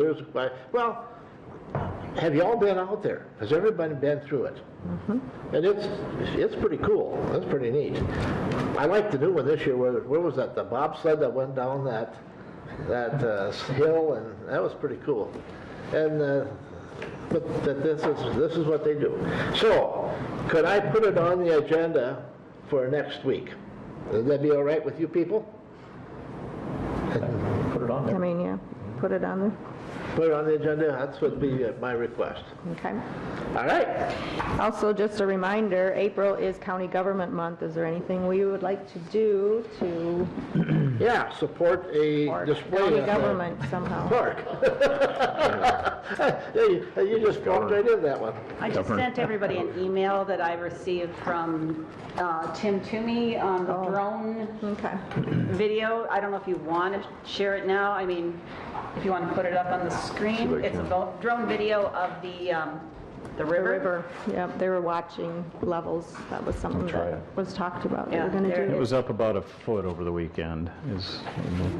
Speaker 2: have you all been out there? Has everybody been through it? Mm-hmm. And it's pretty cool. It's pretty neat. I like the new one this year. Where was that? The bobsled that went down that hill, and that was pretty cool. And but this is what they do. So, could I put it on the agenda for next week? Would that be all right with you people?
Speaker 3: Put it on there.
Speaker 5: I mean, yeah, put it on there.
Speaker 2: Put it on the agenda. That would be my request.
Speaker 5: Okay.
Speaker 2: All right.
Speaker 5: Also, just a reminder, April is County Government Month. Is there anything we would like to do to
Speaker 2: support a display
Speaker 5: county
Speaker 2: at
Speaker 5: government somehow?
Speaker 2: Park. You just walked right into that one.
Speaker 1: I just sent everybody an email that I received from Tim Toomey on the drone video. I don't know if you want to share it now. I mean, if you want to put it up on the screen. It's a drone video of the river.
Speaker 5: Yeah, they were watching levels. That was something that was talked about. They were going to do.
Speaker 3: It was up about a foot over the weekend,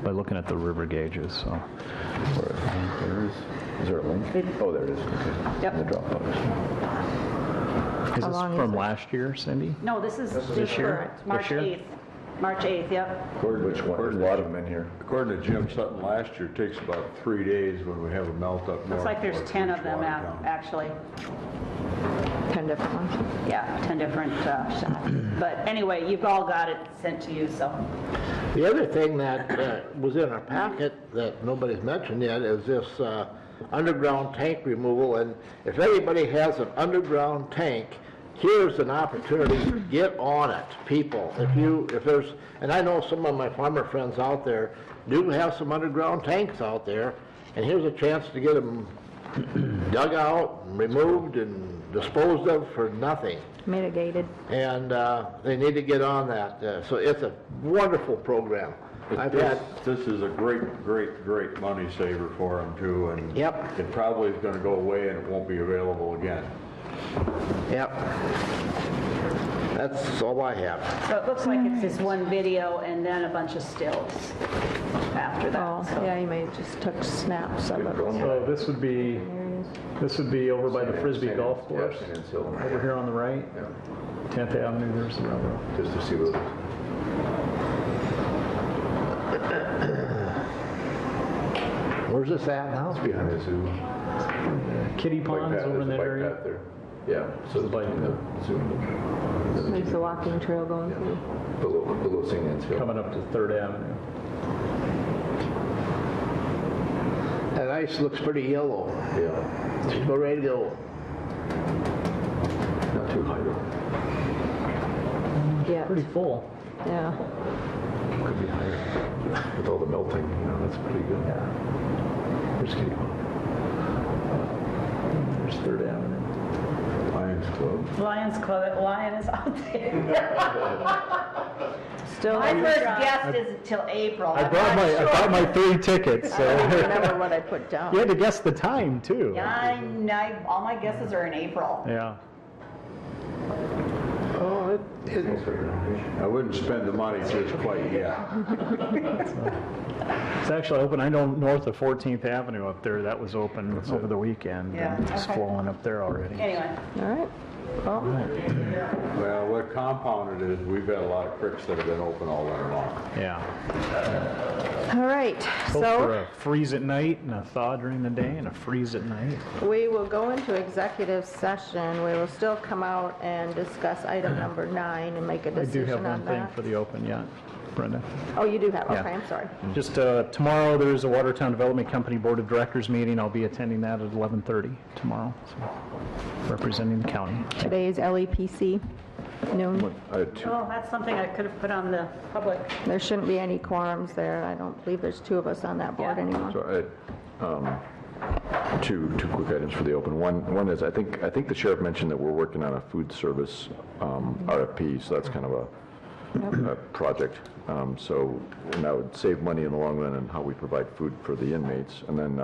Speaker 3: by looking at the river gauges. So,
Speaker 4: Is there a link? Oh, there it is. Okay.
Speaker 1: Yep.
Speaker 4: The Dropbox.
Speaker 3: Is this from last year, Cindy?
Speaker 1: No, this is
Speaker 3: this year.
Speaker 1: March 8th. March 8th, yep.
Speaker 4: Which one? There's a lot of them in here.
Speaker 13: According to Jim Sutton, last year, it takes about 3 days when we have a melt up north.
Speaker 1: Looks like there's 10 of them actually.
Speaker 5: 10 different ones.
Speaker 1: Yeah, 10 different shots. But anyway, you've all got it sent to you, so.
Speaker 2: The other thing that was in our packet that nobody's mentioned yet is this underground tank removal. And if anybody has an underground tank, here's an opportunity to get on it, people. If there's, and I know some of my farmer friends out there do have some underground tanks out there, and here's a chance to get them dug out, and removed, and disposed of for nothing.
Speaker 5: Mitigated.
Speaker 2: And they need to get on that. So it's a wonderful program.
Speaker 13: This is a great money saver for them too, and it probably is going to go away and it won't be available again.
Speaker 2: Yep. That's all I have.
Speaker 1: So it looks like it's this one video and then a bunch of stills after that.
Speaker 5: Oh,
Speaker 1: so.
Speaker 5: yeah, you may have just took snaps of it.
Speaker 3: So this would be This would be over by the Frisbee Golf Course,
Speaker 4: Yeah, St. Anne's Hill.
Speaker 3: over here on the right.
Speaker 4: Yeah,
Speaker 3: 10th Avenue, there's the railroad.
Speaker 4: just to see what,
Speaker 2: Where's this at now?
Speaker 4: it's behind the zoo.
Speaker 3: Kitty
Speaker 4: Bike
Speaker 3: ponds
Speaker 4: path,
Speaker 3: over in
Speaker 4: there's a
Speaker 3: that
Speaker 4: bike
Speaker 3: area.
Speaker 4: path there. Yeah, so the bike, the zoo,
Speaker 5: There's a walking trail going through.
Speaker 4: below St. Anne's Hill.
Speaker 3: Coming up to 3rd Avenue.
Speaker 2: That ice looks pretty yellow.
Speaker 4: Yeah,
Speaker 2: She's about ready to go.
Speaker 4: not too high though.
Speaker 5: Yeah,
Speaker 3: Pretty full.
Speaker 5: yeah.
Speaker 4: Could be higher. With all the melting, that's pretty good. Yeah. Where's Kitty Pond?
Speaker 3: There's 3rd Avenue.
Speaker 4: Lions Club.
Speaker 1: Lions Club, Lion is out there.
Speaker 5: Still,
Speaker 1: My first guess is until April.
Speaker 3: I
Speaker 1: I'm
Speaker 3: brought
Speaker 1: not
Speaker 3: my, I
Speaker 1: sure.
Speaker 3: brought my 3 tickets,
Speaker 5: I don't
Speaker 3: so.
Speaker 5: remember what I put down.
Speaker 3: You had to guess the time, too.
Speaker 1: Yeah, all my guesses are in April.
Speaker 3: Yeah.
Speaker 2: Oh,
Speaker 13: I wouldn't spend the money just quite yet.
Speaker 3: It's actually open, I know north of 14th Avenue up there, that was open over the weekend.
Speaker 1: Yeah,
Speaker 3: and It's
Speaker 1: okay.
Speaker 3: flowing up there already.
Speaker 1: Anyway,
Speaker 5: All right. Well,
Speaker 13: Well, what compounded is, we've had a lot of creeks that have been open all winter long.
Speaker 3: Yeah.
Speaker 5: all right,
Speaker 3: Hope for
Speaker 5: so
Speaker 3: a freeze at night and a thaw during the day and a freeze at night.
Speaker 5: we will go into executive session. We will still come out and discuss item number 9 and make a
Speaker 3: I do
Speaker 5: decision
Speaker 3: have one
Speaker 5: on
Speaker 3: thing
Speaker 5: that.
Speaker 3: for the open yet, Brenda.
Speaker 5: Oh, you do have,
Speaker 3: Yeah.
Speaker 5: okay, I'm sorry.
Speaker 3: Just tomorrow, there's a Watertown Development Company Board of Directors meeting. I'll be attending that at 11:30 tomorrow, so representing the county.
Speaker 5: Today is LEPC, noon.
Speaker 4: I had two.
Speaker 1: oh, that's something I could have put on the public.
Speaker 5: There shouldn't be any quorums there. I don't believe there's 2 of us on that board
Speaker 1: Yeah.
Speaker 5: anymore.
Speaker 4: So I had two quick items for the open. One is, I think the sheriff mentioned that we're working on a food service RFP, so that's kind of a project. So, and that would save money in the long run on how we provide food for the inmates. And then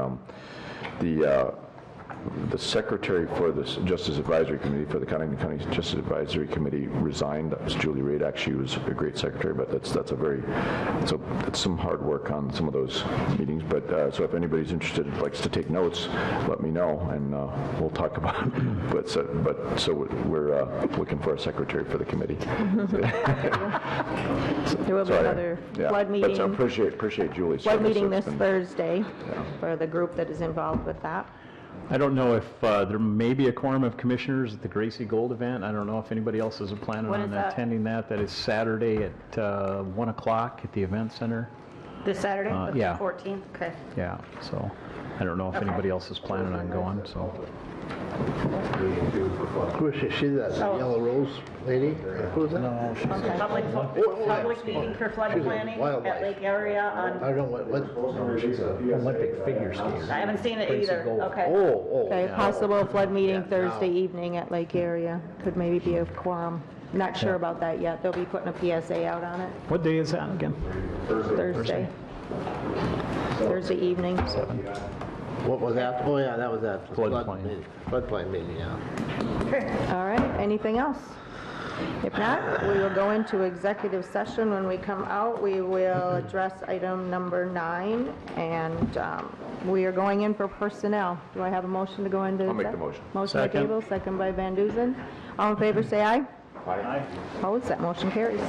Speaker 4: the secretary for the Justice Advisory Committee, for the Cottington County Justice Advisory Committee resigned. That was Julie Radak. She was a great secretary, but that's some hard work on some of those meetings. But so if anybody's interested, likes to take notes, let me know, and we'll talk about it. But so we're looking for a secretary for the committee.
Speaker 5: There will be another flood
Speaker 4: But I
Speaker 5: meeting.
Speaker 4: appreciate Julie's
Speaker 5: Flood
Speaker 4: service.
Speaker 5: meeting
Speaker 4: It's
Speaker 5: this
Speaker 4: been-
Speaker 5: Thursday for the group that is involved with that.
Speaker 3: I don't know if there may be a quorum of commissioners at the Gracie Gold event. I don't know if anybody else is planning
Speaker 1: When
Speaker 3: on
Speaker 1: is that?
Speaker 3: attending that. That is Saturday at 1 o'clock at the event center.
Speaker 1: This Saturday, the
Speaker 3: yeah.
Speaker 1: 14th? Okay.
Speaker 3: Yeah, so I don't know if anybody else is planning on going, so.
Speaker 2: Who is she? She's that yellow rose lady? Who's that?
Speaker 3: No, she's
Speaker 1: Public meeting for flood
Speaker 2: She's a
Speaker 1: planning
Speaker 2: wildlife.
Speaker 1: at Lake Area
Speaker 2: I
Speaker 1: on,
Speaker 2: don't know what.
Speaker 3: She's an Olympic figure skater.
Speaker 1: I haven't seen it
Speaker 3: Gracie
Speaker 1: either.
Speaker 3: Gold.
Speaker 1: Okay.
Speaker 2: Oh.
Speaker 5: Okay, possible flood meeting
Speaker 2: Yeah,
Speaker 5: Thursday
Speaker 2: now.
Speaker 5: evening at Lake Area. Could maybe be a quorum. Not sure about that yet. They'll be putting a PSA out on it
Speaker 3: What day is that again?
Speaker 5: Thursday. Thursday evening.
Speaker 2: What was that? Oh, yeah, that was that.
Speaker 3: Floodplain.
Speaker 2: meeting. Floodplain meeting, yeah.
Speaker 5: All right, anything else? If not, we will go into executive session. When we come out, we will address item number 9, and we are going in for personnel. Do I have a motion to go into?
Speaker 4: I'll make
Speaker 5: exec?
Speaker 4: the motion.
Speaker 5: Motion by
Speaker 3: Second.
Speaker 5: Gable, second by Van Duzen. All in favor, say aye.
Speaker 4: Aye.
Speaker 5: Opposed, that motion carries.